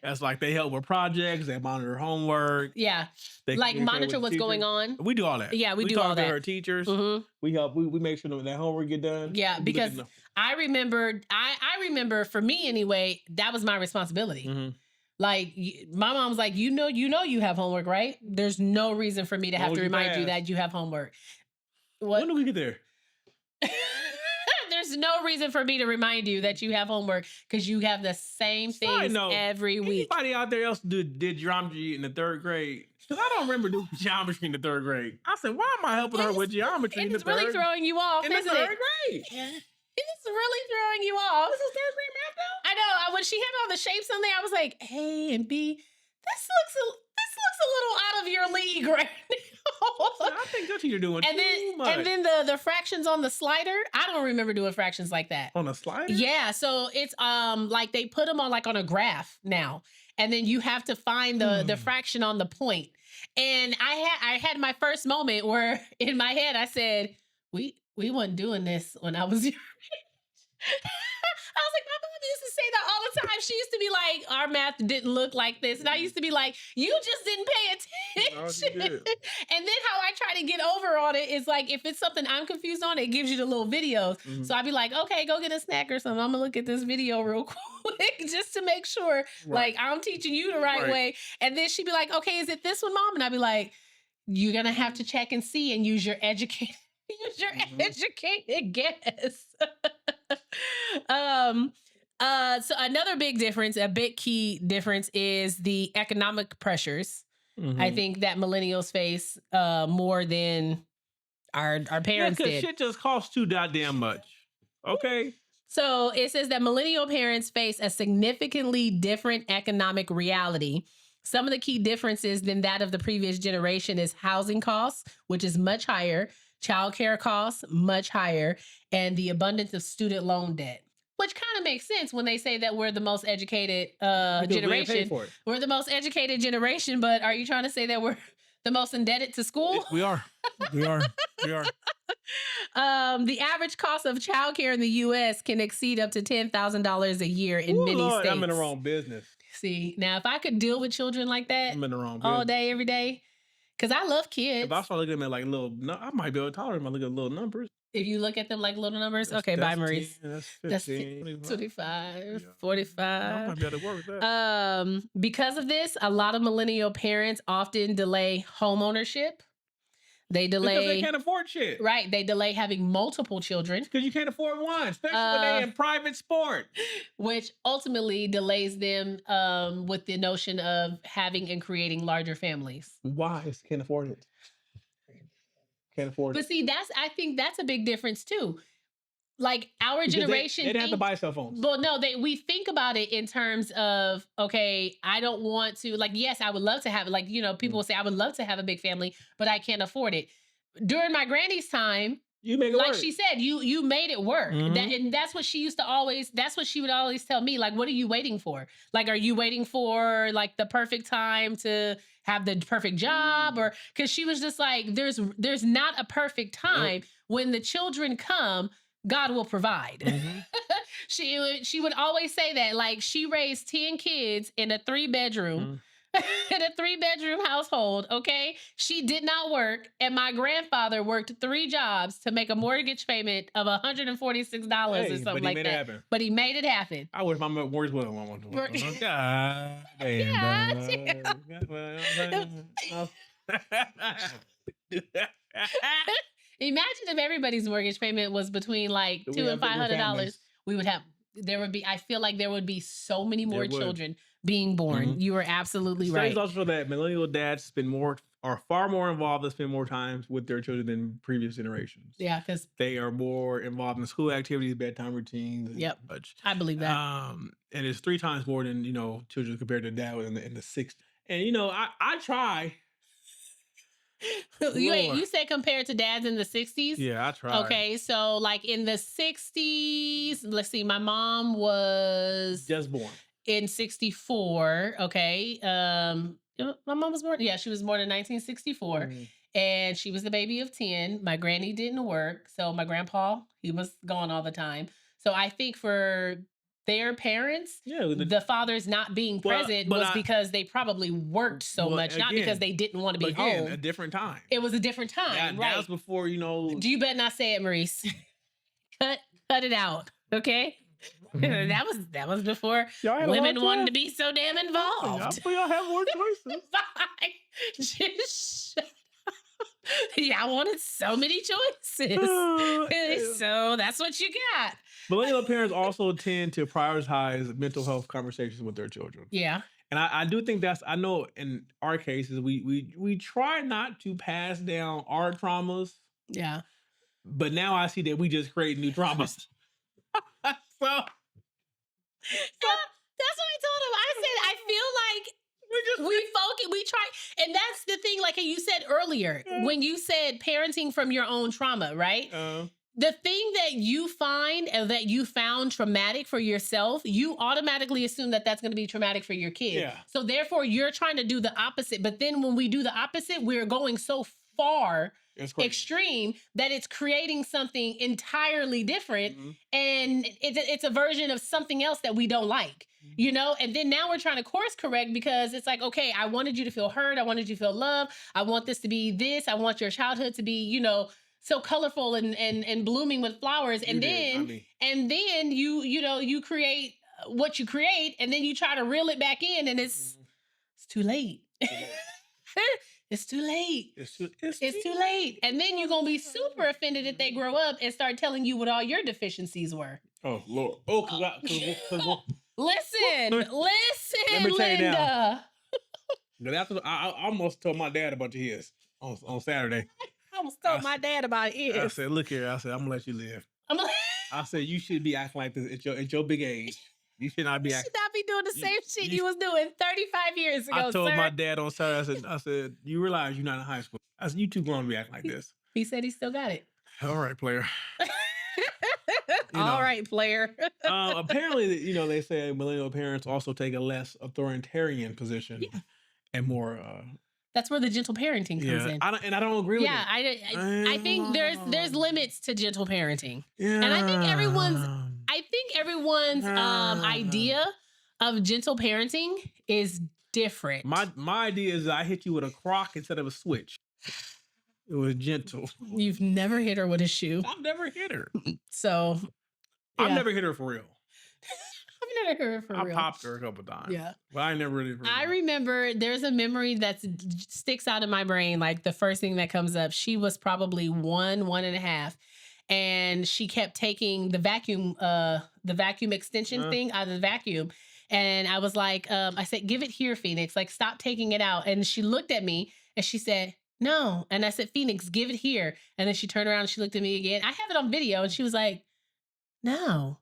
That's like they help with projects, they monitor homework. Yeah. They like monitor what's going on. We do all that. Yeah, we do all that. We talk to our teachers. We help, we make sure that homework get done. Yeah, because I remember for me anyway, that was my responsibility. Like my mom's like, you know you have homework, right? There's no reason for me to have to remind you that you have homework. When do we get there? There's no reason for me to remind you that you have homework because you have the same things every week. Anybody out there else did geometry in the 3rd grade? Because I don't remember doing geometry in the 3rd grade. I said, why am I helping her with geometry in the 3rd grade? It's really throwing you off, isn't it? In the 3rd grade. It's really throwing you off. This is 3rd grade math though? I know. When she had all the shapes on there, I was like, A and B. This looks a little out of your league right now. I think your teacher doing too much. And then the fractions on the slider, I don't remember doing fractions like that. On a slider? Yeah, so it's like they put them on a graph and then you have to find the fraction on the point. And I had my first moment where in my head I said, we wasn't doing this when I was your age. I was like, my mom used to say that all the time. She used to be like, our math didn't look like this. And I used to be like, you just didn't pay attention. No, and then how I try to get over on it is like, if it's something I'm confused on, it gives you the little videos. So I'd be like, okay, go get a snack or something. I'm going to look at this video real quick just to make sure, like, I'm teaching you the right way. And then she'd be like, okay, is it this one, Mom? And I'd be like, you're going to have to check and see and use your educated guess. So another big difference, a big key difference is the economic pressures. I think that millennials face more than our parents did. Because shit just costs too goddamn much. Okay? So it says that millennial parents face a significantly different economic reality. Some of the key differences than that of the previous generation is housing costs, which is much higher, childcare costs, much higher, and the abundance of student loan debt. Which kind of makes sense when they say that we're the most educated generation. We're the most educated generation, but are you trying to say that we're The most indebted to school? We are. The average cost of childcare in the U.S. can exceed up to $10,000 a year in many Lord, states. I'm in the wrong business. See, now if I could deal with children like that I'm in the wrong business. all day, every day, because I love kids. If I start looking at them like little, I might be able to tolerate them. I look at little numbers. If you look at them like little numbers, okay, bye, Maurice. 10, that's 15, that's 25, 45. I might be able to work with that. Because of this, a lot of millennial parents often delay home ownership. They delay because they can't afford shit. Right. They delay having multiple children. Because you can't afford one, especially when they're in private sport. Which ultimately delays them with the notion of having and creating larger families. Why? Can't afford it. Can't afford it. But see, I think that's a big difference too. Like our generation, they didn't have to buy cell phones. Well, no, we think about it in terms of, okay, I don't want to, like, yes, I would love to have it. Like, people will say, I would love to have a big family, but I can't afford it. During my granny's time, you make it like work. She said, you made it work. Mm-hmm. And that's what she would always tell me. Like, what are you waiting for? Like, are you waiting for like the perfect time to have the perfect job? Or because she was just like, there's not a perfect time. When the children come, God will provide. Mm-hmm. She would always say that. Like, she raised 10 kids in a 3-bedroom. In a 3-bedroom household, okay? She did not work, and my grandfather worked 3 jobs to make a mortgage payment of $146 or something like that. But he made it happen. I wish my mortgage was one. God Imagine if everybody's mortgage payment was between like $200 and $500. We would have. I feel like there would be so many more children being born. Mm-hmm. You were absolutely right. Studies also show that millennial dads are far more involved and spend more time with their children than previous generations. Yeah, because they are more involved in school activities, bedtime routines. Yep, I believe that. And it's 3 times more than children compared to dad in the 60s. And I try. You said compared to dads in the 60s? Yeah, I try. Okay, so like in the 60s, let's see, my mom was just born in 64. Okay, my mom was born. Yeah, she was born in 1964, and she was the baby of 10. My granny didn't work, so my grandpa, he was gone all the time. So I think for their parents, the fathers not being present was because they probably worked so much, not because they didn't want to be home. A different time. It was a different time, right? That was before, You better not say it, Maurice. Cut it out, okay? That was before women wanted to be so damn involved. Y'all have more choices. Just I wanted so many choices. So that's what you got. Millennial parents also tend to prioritize mental health conversations with their children. Yeah. And I do think I know in our cases, we try not to pass down our traumas. Yeah. But now I see that we just create new traumas. That's what I told him. I said, I feel like we try. And that's the thing, like you said earlier, when you said parenting from your own trauma, right? The thing that you find and that you found traumatic for yourself, you automatically assume that that's going to be traumatic for your kid. Yeah. So therefore, you're trying to do the opposite. But then when we do the opposite, we're going so far extreme that it's creating something entirely different. Mm-hmm. And it's a version of something else that we don't like. And then now we're trying to course correct because it's like, okay, I wanted you to feel heard. I wanted you to feel loved. I want this to be this. I want your childhood to be, so colorful and blooming with flowers. And then you create what you create, and then you try to reel it back in, and it's too late. It's too late. It's too late. And then you're going to be super offended if they grow up and start telling you what all your deficiencies were. Oh, Lord. Oh, Listen, Let me tell you Linda. Now. I almost told my dad about his on Saturday. I almost told my dad about his. I said, look here. I said, I'm going to let you live. I said, you should be acting like this at your big age. You should not be doing the same shit you was doing 35 years ago, I told my dad on Saturday, I said, you realize you're not in high school. I said, you too grown to be acting like this. He said he still got it. All right, player. All right, player. Apparently, they say millennial parents also take a less authoritarian position and more That's where the gentle parenting comes in. I don't agree with it. Yeah, I think there's limits to gentle parenting. Yeah. And I think everyone's idea of gentle parenting is different. My idea is I hit you with a crock instead of a switch. It was gentle. You've never hit her with a shoe. I've never hit her. So I've never hit her for real. I've never hit her for real. I popped her a couple times. Yeah. But I never really heard I remember there's a memory that sticks out in my brain. Like the first thing that comes up, she was probably 1.5. And she kept taking the vacuum extension thing out of the vacuum. And I was like, I said, give it here, Phoenix. Like, stop taking it out. And she looked at me and she said, no. And I said, Phoenix, give it here. And then she turned around and she looked at me again. I have it on video. And she was like, no.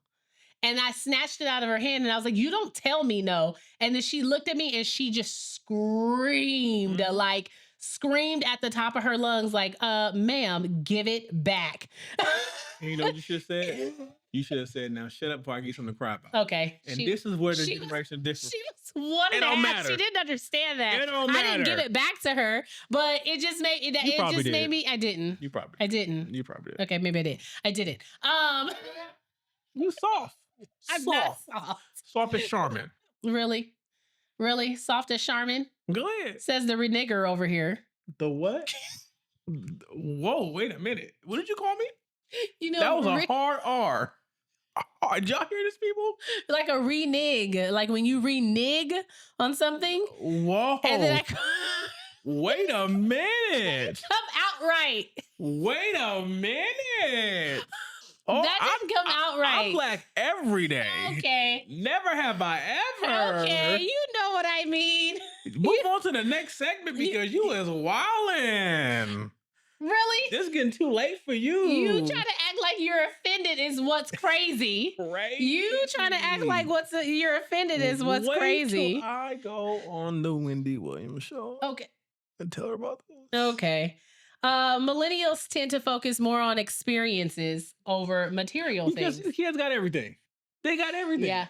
And I snatched it out of her hand and I was like, you don't tell me no. And then she looked at me and she just screamed, screamed at the top of her lungs, like, ma'am, give it back. You know what you should have said? You should have said, now shut up before I get something to cry about. Okay. And this is where the generation differs. She was 1.5. She didn't understand that. It don't matter. I didn't give it back to her, but it just made me. I didn't. You probably did. I didn't. You probably did. Okay, maybe I did. I didn't. You soft. I'm not soft. Soft as Charmin. Really? Really? Soft as Charmin? Go ahead. Says the renegger over here. The what? Whoa, wait a minute. What did you call me? You know, that was a hard R. Did y'all hear this, people? Like a renege. Like when you renege on something. Whoa. And then wait a minute. Come out right. Wait a minute. Oh, that didn't come out right. I'm black every day. Okay. Never have I ever. Okay, you know what I mean. Move on to the next segment because you is wildin'. Really? This is getting too late for you. You trying to act like you're offended is what's crazy. Crazy. You trying to act like you're offended is what's crazy. Till I go on the Wendy Williams show. Okay. And tell her about this. Okay. Millennials tend to focus more on experiences over material things. Because kids got everything. They got everything. Yeah,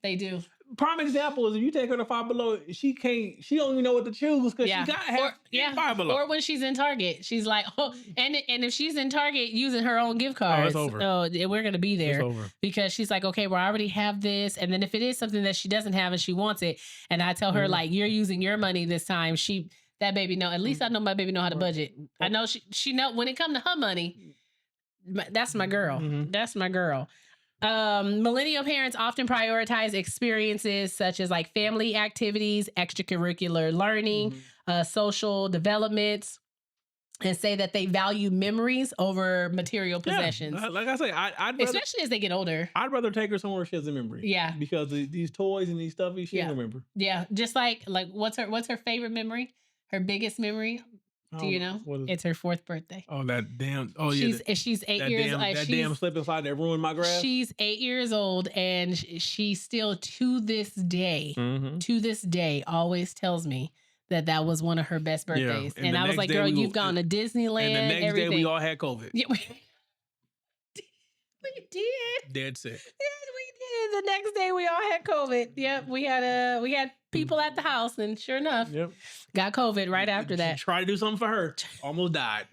they do. Prime example is if you take her to Five Below, she don't even know what to choose because she got to have Five Below. Or when she's in Target, she's like, oh, and if she's in Target using her own gift cards, it's over. We're going to be there. It's over. Because she's like, okay, well, I already have this. And then if it is something that she doesn't have and she wants it, and I tell her like, you're using your money this time, that baby know. At least I know my baby know how to budget. I know she know when it comes to her money. That's my girl. Mm-hmm. That's my girl. Millennial parents often prioritize experiences such as like family activities, extracurricular learning, social developments, and say that they value memories over material possessions. Like I say, I'd rather, especially as they get older. I'd rather take her somewhere she has a memory. Yeah, because these toys and these stuff, she don't remember. Yeah, just like what's her favorite memory? Her biggest memory? Do you know? It's her 4th birthday. Oh, that damn! Oh, she's 8 years old. That damn slip and slide that ruined my grass. She's 8 years old, and she still to this day, always tells me that was one of her best birthdays. Yeah. And I was like, "Girl, you've gone to Disneyland." And the next everything. day, we all had COVID. Yeah, we did. Dead sick. Yeah, we did. The next day, we all had COVID. Yep, we had people at the house, and sure enough, got COVID right after that. Tried to do something for her, almost died.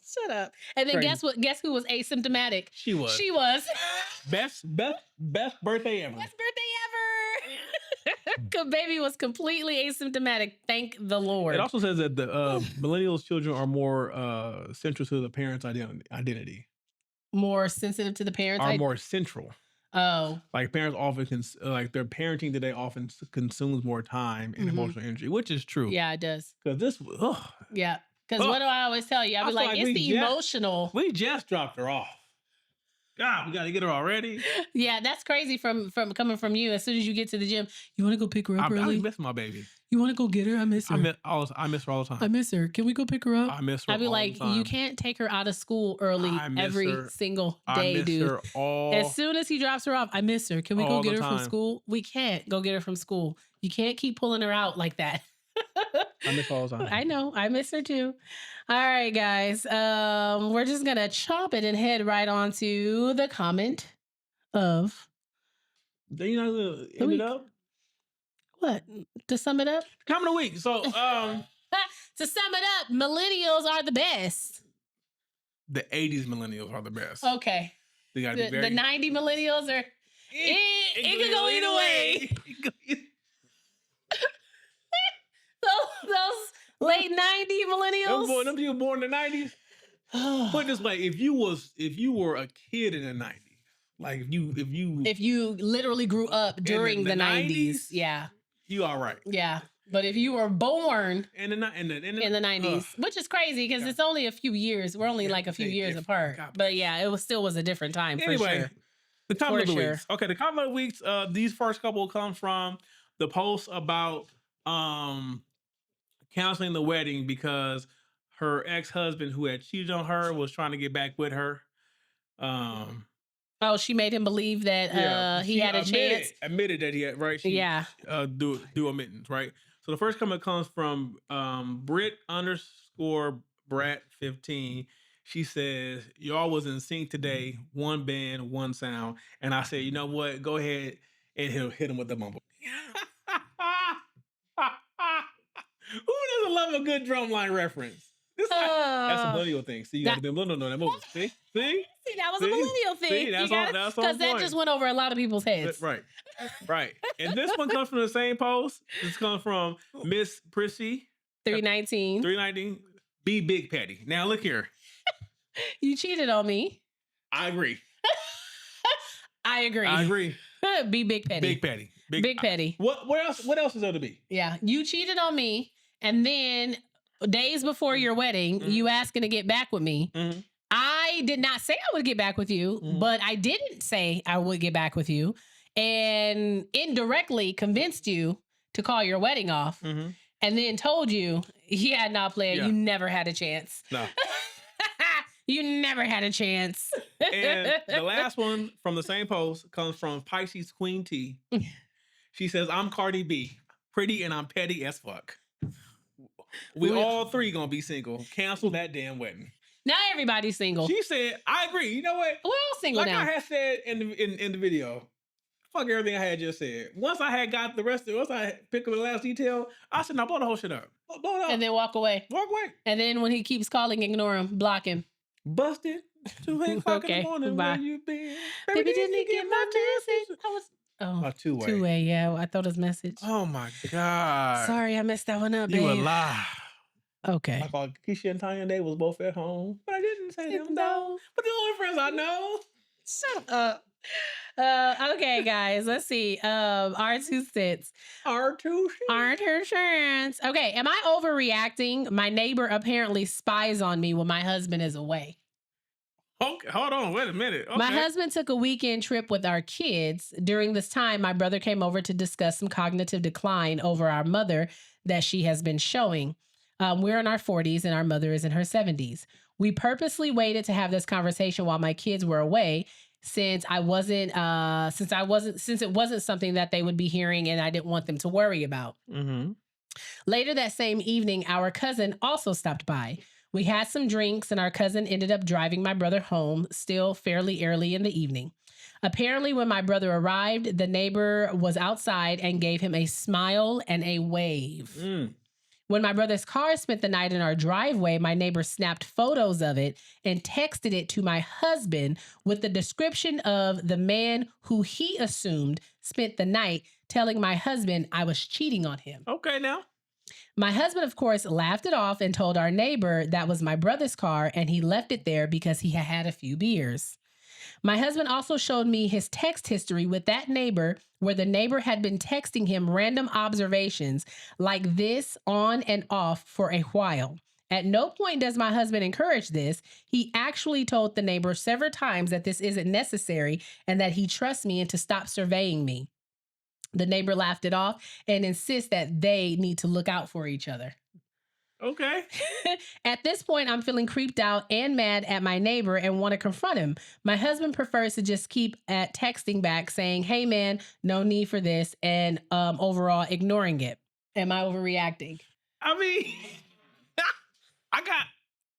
Shut up. And then Crazy. Guess who was asymptomatic? She was. Best birthday ever. Best birthday ever. Because baby was completely asymptomatic. Thank the Lord. It also says that the millennials' children are more central to the parents' identity. More sensitive to the parents? Are more central. Oh. Like parents often, their parenting today often consumes more time and emotional energy, which is true. Yeah, it does. Because this, yeah. Because what do I always tell you? I'll be like, it's the emotional. We just dropped her off. God, we got to get her already. Yeah, that's crazy from coming from you. As soon as you get to the gym, you want to go pick her up early? I miss my baby. You want to go get her? I miss her. I miss her all the time. I miss her. Can we go pick her up? I miss her. I'd be like, you can't take her out of school early every single day, dude. As soon as he drops her off, I miss her. Can we go get her from school? We can't go get her from school. You can't keep pulling her out like that. I miss her all the time. I know. I miss her too. All right, guys. We're just going to chop it and head right on to the comment of... Then you're not going to end it up? What? To sum it up? Comment of the week. So, to sum it up, millennials are the best. The 80s millennials are the best. Okay. They gotta be very... The 90 millennials are... It could go either way. Those late 90 millennials. Them people born in the 90s. Put it this way, if you were a kid in the 90s, like if you literally grew up during the 90s, yeah, you all right. Yeah. But if you were born in the 90s, which is crazy because it's only a few years. We're only like a few years apart. But yeah, it still was a different time for sure. The comment of the weeks. Okay, the comment of the weeks, these first couple come from the post about canceling the wedding because her ex-husband who had cheated on her was trying to get back with her. She made him believe that he had a chance. Admitted that he had, right? Do admittance, right? So the first comment comes from Brit_Brat15. She says, y'all was in sync today, one band, one sound. And I said, you know what? Go ahead and hit him with the mumble. Who doesn't love a good drumline reference? That's a millennial thing. See, you got to be millennial on that movie. See, that was a millennial thing. That's because that just went over a lot of people's heads. Right. And this one comes from the same post. This comes from Miss Prissy 319. Be Big Petty. Now look here. You cheated on me. I agree. I agree. Be Big Petty. Big Petty. Big Petty. What else is there to be? Yeah, you cheated on me, and then days before your wedding, you asking to get back with me. Mm-hmm. I did not say I would get back with you, but I didn't say I would get back with you, and indirectly convinced you to call your wedding off, and then told you, you never had a chance. No. You never had a chance. And the last one from the same post comes from Pisces Queen T. She says, I'm Cardi B, pretty and I'm petty as fuck. We all three gonna be single. Cancel that damn wedding. Now everybody's single. She said, I agree. You know what? We're all single now. Like I had said in the video, fuck everything I had just said. Once I had got the rest of it, once I picked up the last detail, I said, now blow the whole shit up. Blow it up. And then walk away. And then when he keeps calling, ignore him, block him. Busted. 2 o'clock in the morning. Bye. Where you been? Baby, didn't you get my message? Two-way. Two-way, yeah. I thought his message. Oh my God. Sorry, I messed that one up, babe. You a lie. Okay. I thought Keisha and Tanya, they was both at home, but I didn't say them though. But the only friends I know. Shut up. Okay, guys, let's see. R2 sits. R2 shirts. Okay, am I overreacting? My neighbor apparently spies on me when my husband is away. Okay, hold on, wait a minute. Okay. My husband took a weekend trip with our kids. During this time, my brother came over to discuss some cognitive decline over our mother that she has been showing. We're in our 40s and our mother is in her 70s. We purposely waited to have this conversation while my kids were away, since it wasn't something that they would be hearing and I didn't want them to worry about. Mm-hmm. Later that same evening, our cousin also stopped by. We had some drinks and our cousin ended up driving my brother home, still fairly early in the evening. Apparently, when my brother arrived, the neighbor was outside and gave him a smile and a wave. When my brother's car spent the night in our driveway, my neighbor snapped photos of it and texted it to my husband with the description of the man who he assumed spent the night, telling my husband I was cheating on him. Okay, now. My husband, of course, laughed it off and told our neighbor that was my brother's car and he left it there because he had had a few beers. My husband also showed me his text history with that neighbor, where the neighbor had been texting him random observations like this on and off for a while. At no point does my husband encourage this. He actually told the neighbor several times that this isn't necessary and that he trusts me and to stop surveying me. The neighbor laughed it off and insists that they need to look out for each other. Okay. At this point, I'm feeling creeped out and mad at my neighbor and want to confront him. My husband prefers to just keep at texting back saying, hey man, no need for this, and overall ignoring it. Am I overreacting? I mean,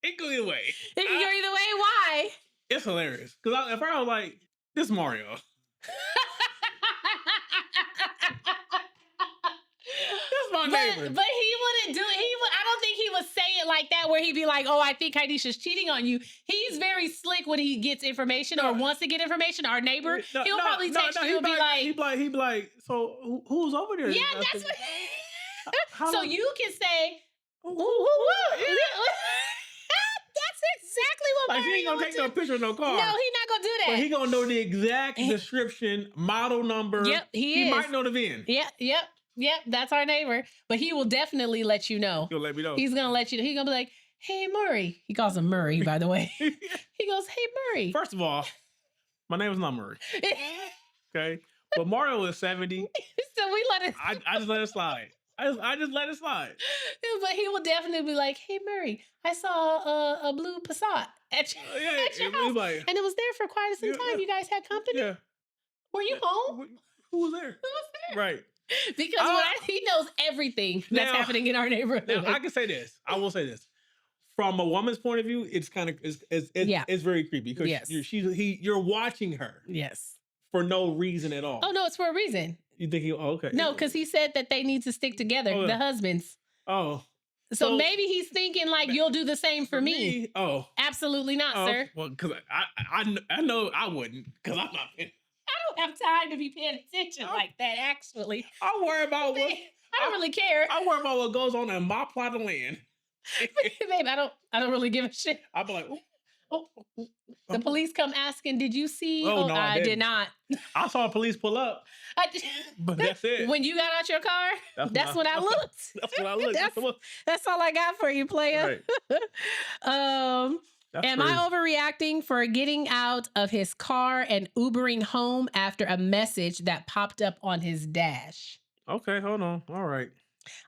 it go either way. It can go either way? Why? It's hilarious. Because if I was like, this is Mario. That's my neighbor. But he wouldn't do it. I don't think he would say it like that, where he'd be like, "Oh, I think Kaidisha's cheating on you." He's very slick when he gets information or wants to get information. Our neighbor, he'll probably text you and be like, he'd be like, "So who's over there?" Yeah, that's what. So you can say, who? That's exactly what. Like, he ain't gonna take no picture of no car. No, he's not gonna do that. But he gonna know the exact description, model number. Yep, he might know the VIN. Yep. That's our neighbor. But he will definitely let you know. He'll let me know. He's gonna let you know. He's gonna be like, "Hey, Murray." He calls him Murray, by the way. He goes, "Hey, Murray." First of all, my name is not Murray. Okay, but Mario is 70. So we let it. I just let it slide. I just let it slide. But he will definitely be like, "Hey, Murray, I saw a blue Passat at your house, like, and it was there for quite some time. You guys had company. Yeah. Were you home? Who was there? Right. Because he knows everything that's happening in our neighborhood. Now, I can say this. I will say this. From a woman's point of view, it's kind of it's very creepy because you're watching her. Yes. For no reason at all. Oh no, it's for a reason. You think okay? No, because he said that they need to stick together, the husbands. Oh. So maybe he's thinking like, you'll do the same for me. Oh. Absolutely not, sir. Well, because I know I wouldn't, because I'm not. I don't have time to be paying attention like that, actually. I worry about what. I don't really care. I worry about what goes on in my plot of land. Babe, I don't really give a shit. I'll be like, the police come asking, "Did you see?" Oh, no, I did not. I saw the police pull up. But that's it. When you got out your car, that's when I looked. That's when I looked. That's all I got for you, player. Right. Am I overreacting for getting out of his car and Ubering home after a message that popped up on his dash? Okay, hold on. All right.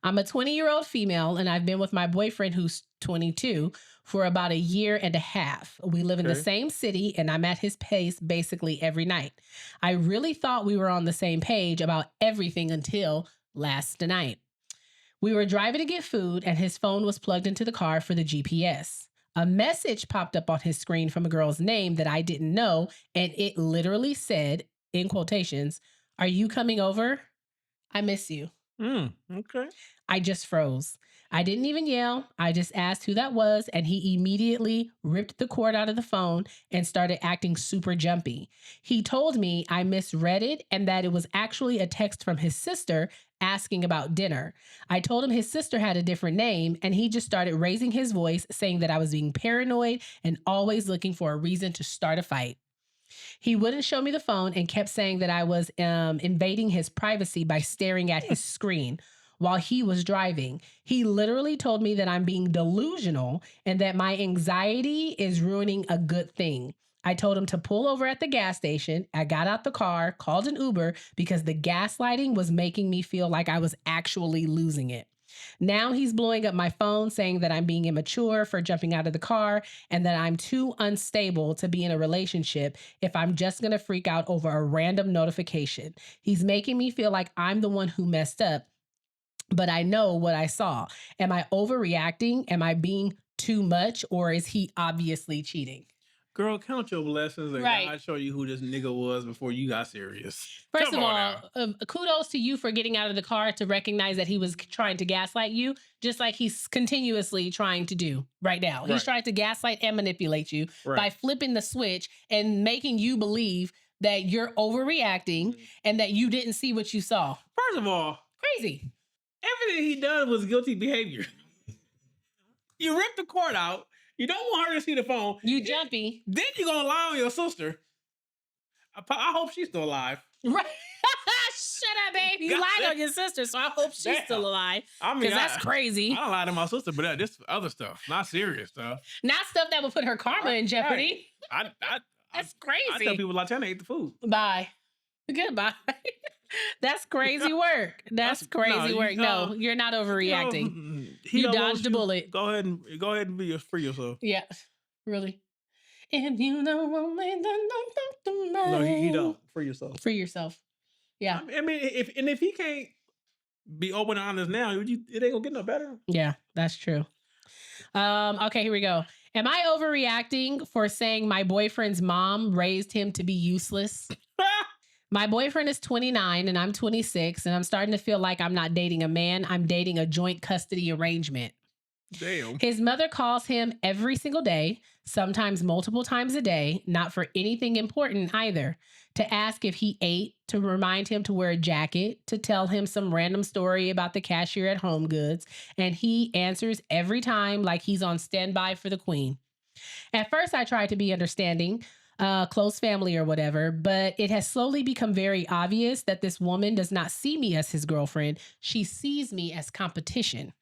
I'm a 20-year-old female, and I've been with my boyfriend, who's 22, for about a year and a half. We live in the same city, and I'm at his pace basically every night. I really thought we were on the same page about everything until last night. We were driving to get food, and his phone was plugged into the car for the GPS. A message popped up on his screen from a girl's name that I didn't know, and it literally said, in quotations, "Are you coming over? I miss you." Okay. I just froze. I didn't even yell. I just asked who that was, and he immediately ripped the cord out of the phone and started acting super jumpy. He told me I misread it and that it was actually a text from his sister asking about dinner. I told him his sister had a different name, and he just started raising his voice, saying that I was being paranoid and always looking for a reason to start a fight. He wouldn't show me the phone and kept saying that I was invading his privacy by staring at his screen while he was driving. He literally told me that I'm being delusional and that my anxiety is ruining a good thing. I told him to pull over at the gas station. I got out the car, called an Uber because the gaslighting was making me feel like I was actually losing it. Now he's blowing up my phone, saying that I'm being immature for jumping out of the car and that I'm too unstable to be in a relationship if I'm just going to freak out over a random notification. He's making me feel like I'm the one who messed up, but I know what I saw. Am I overreacting? Am I being too much? Or is he obviously cheating? Girl, count your blessings and God show you who this nigga was before you got serious. First of all, kudos to you for getting out of the car to recognize that he was trying to gaslight you, just like he's continuously trying to do right now. He's trying to gaslight and manipulate you by flipping the switch and making you believe that you're overreacting and that you didn't see what you saw. First of all, crazy. Everything he done was guilty behavior. You ripped the cord out. You don't want her to see the phone. You jumpy. Then you're going to lie on your sister. I hope she's still alive. Right. Shut up, babe. You lied on your sister, so I hope she's still alive. I mean, that's crazy. I don't lie to my sister, but this other stuff. Not serious stuff. Not stuff that would put her karma in jeopardy. That's crazy. I tell people, Latina ate the food. Bye. Goodbye. That's crazy work. That's crazy work. No, you're not overreacting. You dodged a bullet. Go ahead and be free yourself. Yeah, really. If you don't want me, then no, he don't. Free yourself. Free yourself. Yeah. I mean, if he can't be open and honest now, it ain't gonna get no better. Yeah, that's true. Okay, here we go. Am I overreacting for saying my boyfriend's mom raised him to be useless? My boyfriend is 29 and I'm 26, and I'm starting to feel like I'm not dating a man. I'm dating a joint custody arrangement. Damn. His mother calls him every single day, sometimes multiple times a day, not for anything important either, to ask if he ate, to remind him to wear a jacket, to tell him some random story about the cashier at Home Goods, and he answers every time like he's on standby for the queen. At first, I tried to be understanding, close family or whatever, but it has slowly become very obvious that this woman does not see me as his girlfriend. She sees me as competition.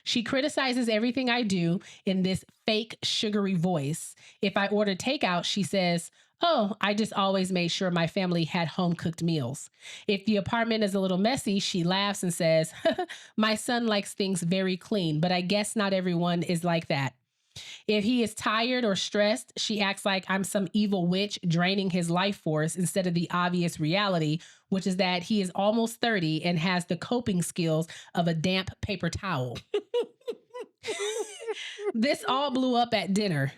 She criticizes everything I do in this fake sugary voice. If I order takeout, she says, "Oh, I just always made sure my family had home cooked meals." If the apartment is a little messy, she laughs and says, "My son likes things very clean, but I guess not everyone is like that." If he is tired or stressed, she acts like I'm some evil witch draining his life force instead of the obvious reality, which is that he is almost 30 and has the coping skills of a damp paper towel. This all blew up at dinner.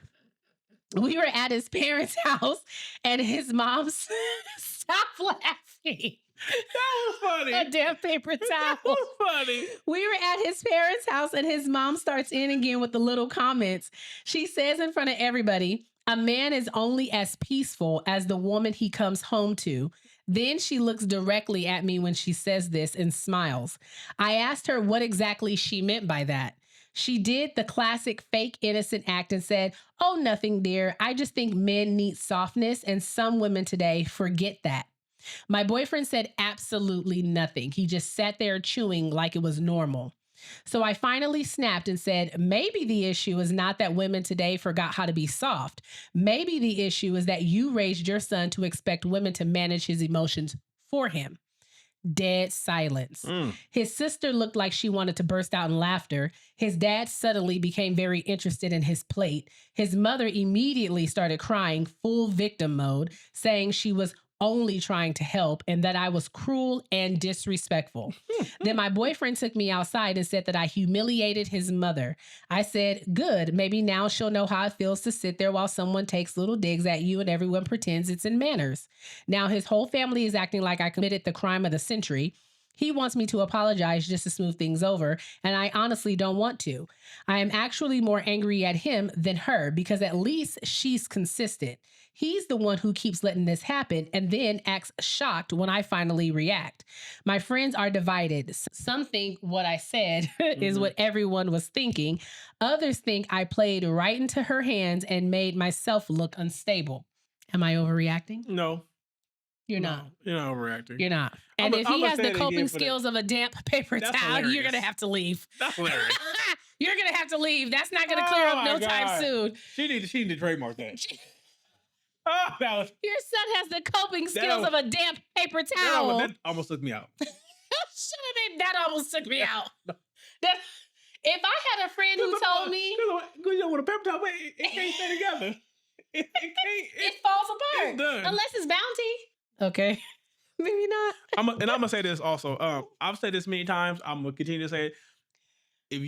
We were at his parents' house and his mom stop laughing. That was funny. A damn paper towel. That was funny. We were at his parents' house and his mom starts in again with the little comments. She says in front of everybody, "A man is only as peaceful as the woman he comes home to." Then she looks directly at me when she says this and smiles. I asked her what exactly she meant by that. She did the classic fake innocent act and said, "Oh, nothing, dear. I just think men need softness and some women today forget that." My boyfriend said absolutely nothing. He just sat there chewing like it was normal. So I finally snapped and said, maybe the issue is not that women today forgot how to be soft. Maybe the issue is that you raised your son to expect women to manage his emotions for him. Dead silence. His sister looked like she wanted to burst out in laughter. His dad suddenly became very interested in his plate. His mother immediately started crying, full victim mode, saying she was only trying to help and that I was cruel and disrespectful. Then my boyfriend took me outside and said that I humiliated his mother. I said, good, maybe now she'll know how it feels to sit there while someone takes little digs at you and everyone pretends it's in manners. Now his whole family is acting like I committed the crime of the century. He wants me to apologize just to smooth things over, and I honestly don't want to. I am actually more angry at him than her because at least she's consistent. He's the one who keeps letting this happen and then acts shocked when I finally react. My friends are divided. Some think what I said is what everyone was thinking. Others think I played right into her hands and made myself look unstable. Am I overreacting? No. You're not. You're not overreacting. You're not. And if he has the coping skills of a damp paper That's towel, hilarious. you're going to have to leave. That's hilarious. You're going to have to leave. That's not going to clear up no time soon. She need to trademark that. That was, your son has the coping skills of a damp paper towel. That almost took me out. That almost took me out. If I had a friend who told me... Because you know, with a paper towel, it can't stay together. It can't. It falls apart. It's done. Unless it's bounty. Okay. Maybe not. I'm going to say this also. I've said this many times. I'm going to continue to say it. If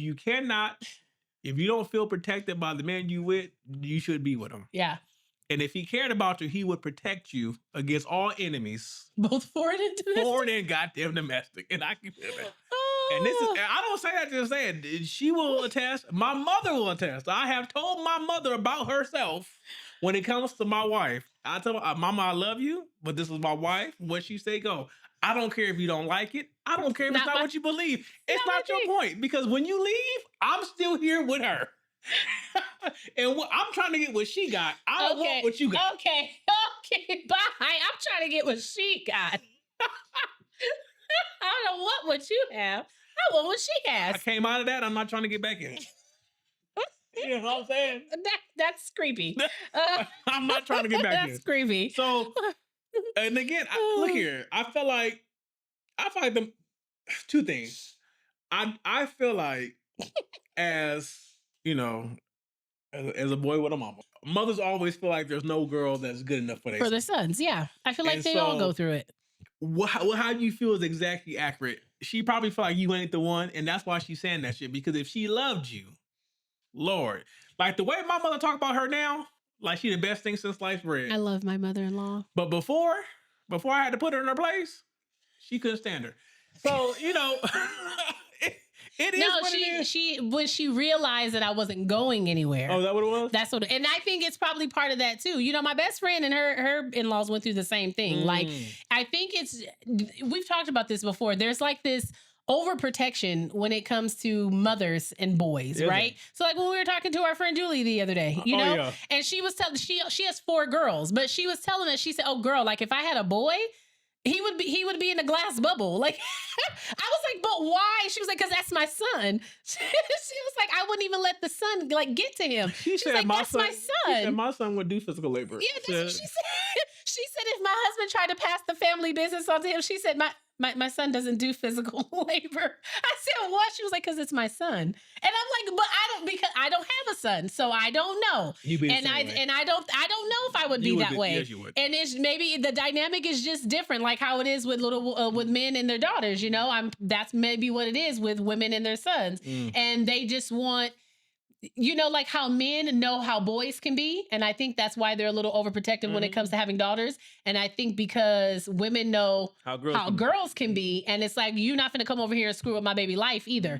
you don't feel protected by the man you with, you should be with him. Yeah. And if he cared about you, he would protect you against all enemies. Both foreign and domestic? Foreign and goddamn domestic. And I can feel that. And this is, I don't say that to say it. She will attest. My mother will attest. I have told my mother about herself when it comes to my wife. I tell her, Mama, I love you, but this is my wife. What she say, go. I don't care if you don't like it. I don't care if it's not what you believe. It's not your point. Because when you leave, I'm still here with her. And I'm trying to get what she got. I don't want what you got. Okay, bye. I'm trying to get what she got. I don't know what you have. I want what she has. I came out of that. I'm not trying to get back in. You know what I'm saying? That's creepy. I'm not trying to get back in. That's creepy. So, and again, look here. I feel like them two things. I feel like as you know, as a boy with a mama, mothers always feel like there's no girl that's good enough for their sons. Yeah, I feel like they all go through it. How you feel is exactly accurate. She probably feel like you ain't the one, and that's why she's saying that shit. Because if she loved you, Lord, like the way my mother talk about her now, like she the best thing since sliced bread. I love my mother-in-law. But before I had to put her in her place, she couldn't stand her. So, you know, It is No, what it is. she when she realized that I wasn't going anywhere. Oh, is that what it was? That's what, and I think it's probably part of that too. You know, my best friend and her in-laws went through the same thing. Like, I think we've talked about this before. There's like this overprotection when it comes to mothers and boys, right? So like when we were talking to our friend Julie the other day, you know, and she was telling, she has 4 girls, but she was telling us, she said, "Oh girl, like if I had a boy, he would be in a glass bubble." Like, I was like, "But why?" She was like, "Cause that's my son." She was like, "I wouldn't even let the sun like get to him." She was like, "That's my son." She said, "My son would do physical labor." Yeah, that's what she said. She said, "If my husband tried to pass the family business onto him," she said, my son doesn't do physical labor." I said, "What?" She was like, "Cause it's my son." And I'm like, "But because I don't have a son, so I don't know." I don't know if I would be that way. Yes, you would. And it's maybe the dynamic is just different, like how it is with with men and their daughters. You know, that's maybe what it is with women and their sons, and they just want. You know, like how men know how boys can be. And I think that's why they're a little overprotective when it comes to having daughters. And I think because women know how girls can be. And it's like, you're not going to come over here and screw up my baby life either.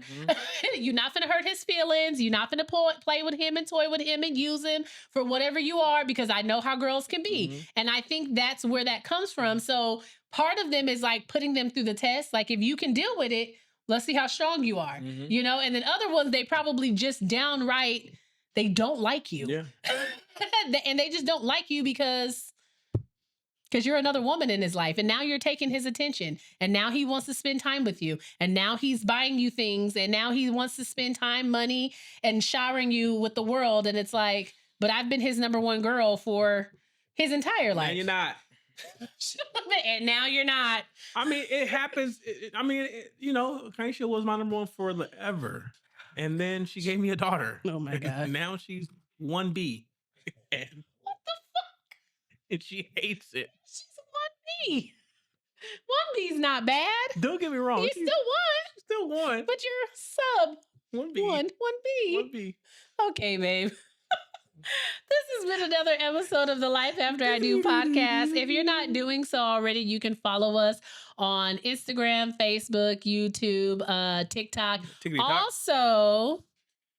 You're not going to hurt his feelings. You're not going to play with him and toy with him and use him for whatever you are, because I know how girls can be. And I think that's where that comes from. So part of them is like putting them through the test. Like, if you can deal with it, let's see how strong you are, you know? And then other ones, they probably just downright, they don't like you. Yeah. And they just don't like you because you're another woman in his life. And now you're taking his attention. And now he wants to spend time with you. And now he's buying you things. And now he wants to spend time, money, and showering you with the world. And it's like, but I've been his number one girl for his entire life. And you're not. And now you're not. I mean, it happens. You know, Kaisha was my number one forever. And then she gave me a daughter. Oh my God. Now she's 1B. And what the fuck? And she hates it. She's 1B. 1B's not bad. Don't get me wrong. You're still one. But you're sub 1B. 1B. 1B. Okay, babe. This has been another episode of the Life After I Do podcast. If you're not doing so already, you can follow us on Instagram, Facebook, YouTube, TikTok. Also,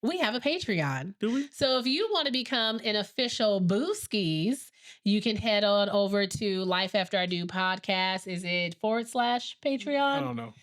we have a Patreon. Do we? So if you want to become an official Booskies, you can head on over to Life After I Do podcast. Is it /Patreon? I don't know.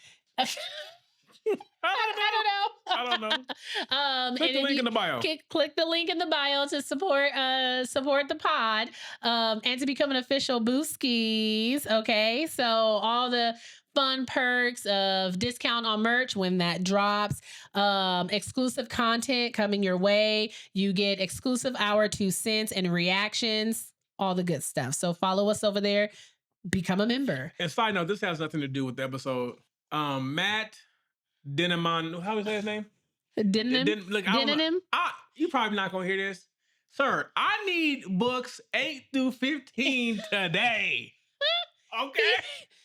I don't know. Click the link in the bio. Click the link in the bio to support the pod, and to become an official Booskies. Okay, so all the fun perks of discount on merch when that drops, exclusive content coming your way. You get exclusive hour 2 cents and reactions, all the good stuff. So follow us over there. Become a member. And side note, this has nothing to do with the episode. Matt Denimon, how do you say his name? Denim. You probably not gonna hear this, sir. I need books 8 through 15 today. Okay.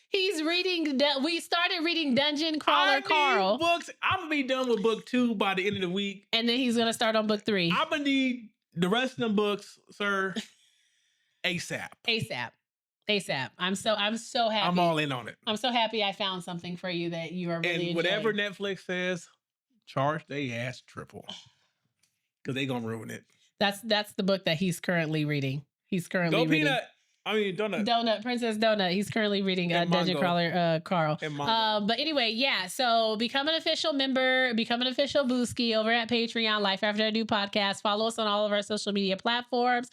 He's reading. We started reading Dungeon Crawler Carl. Books. I'm gonna be done with book 2 by the end of the week, and then he's gonna start on book 3. I'm gonna need the rest of them books, sir, ASAP. I'm so happy. I'm all in on it. I'm so happy I found something for you that you are really enjoying. And whatever Netflix says, charge they ass triple, because they gonna ruin it. That's the book that he's currently reading. Donut, Princess Donut. He's currently reading Dungeon Crawler Carl. But anyway, yeah. So become an official member, become an official Booski over at Patreon, Life After I Do podcast. Follow us on all of our social media platforms.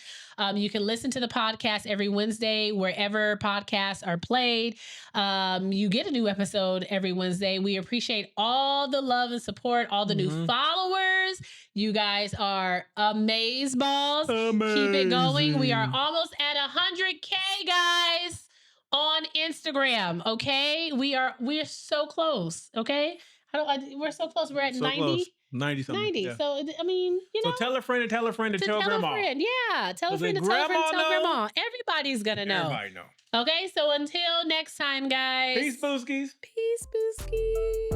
You can listen to the podcast every Wednesday wherever podcasts are played. You get a new episode every Wednesday. We appreciate all the love and support, all the new followers. You guys are amazeballs. Keep it going. We are almost at 100K, guys, on Instagram. Okay, we're so close. Okay, we're so close. We're at 90. 90 something. 90. Yeah. So, I mean, you know. So tell a friend to tell a friend to tell grandma. Yeah. Tell a friend to tell a friend to tell grandma. Everybody's going to know. Everybody know. Okay. So until next time, guys. Peace, Booskies. Peace, Booskies.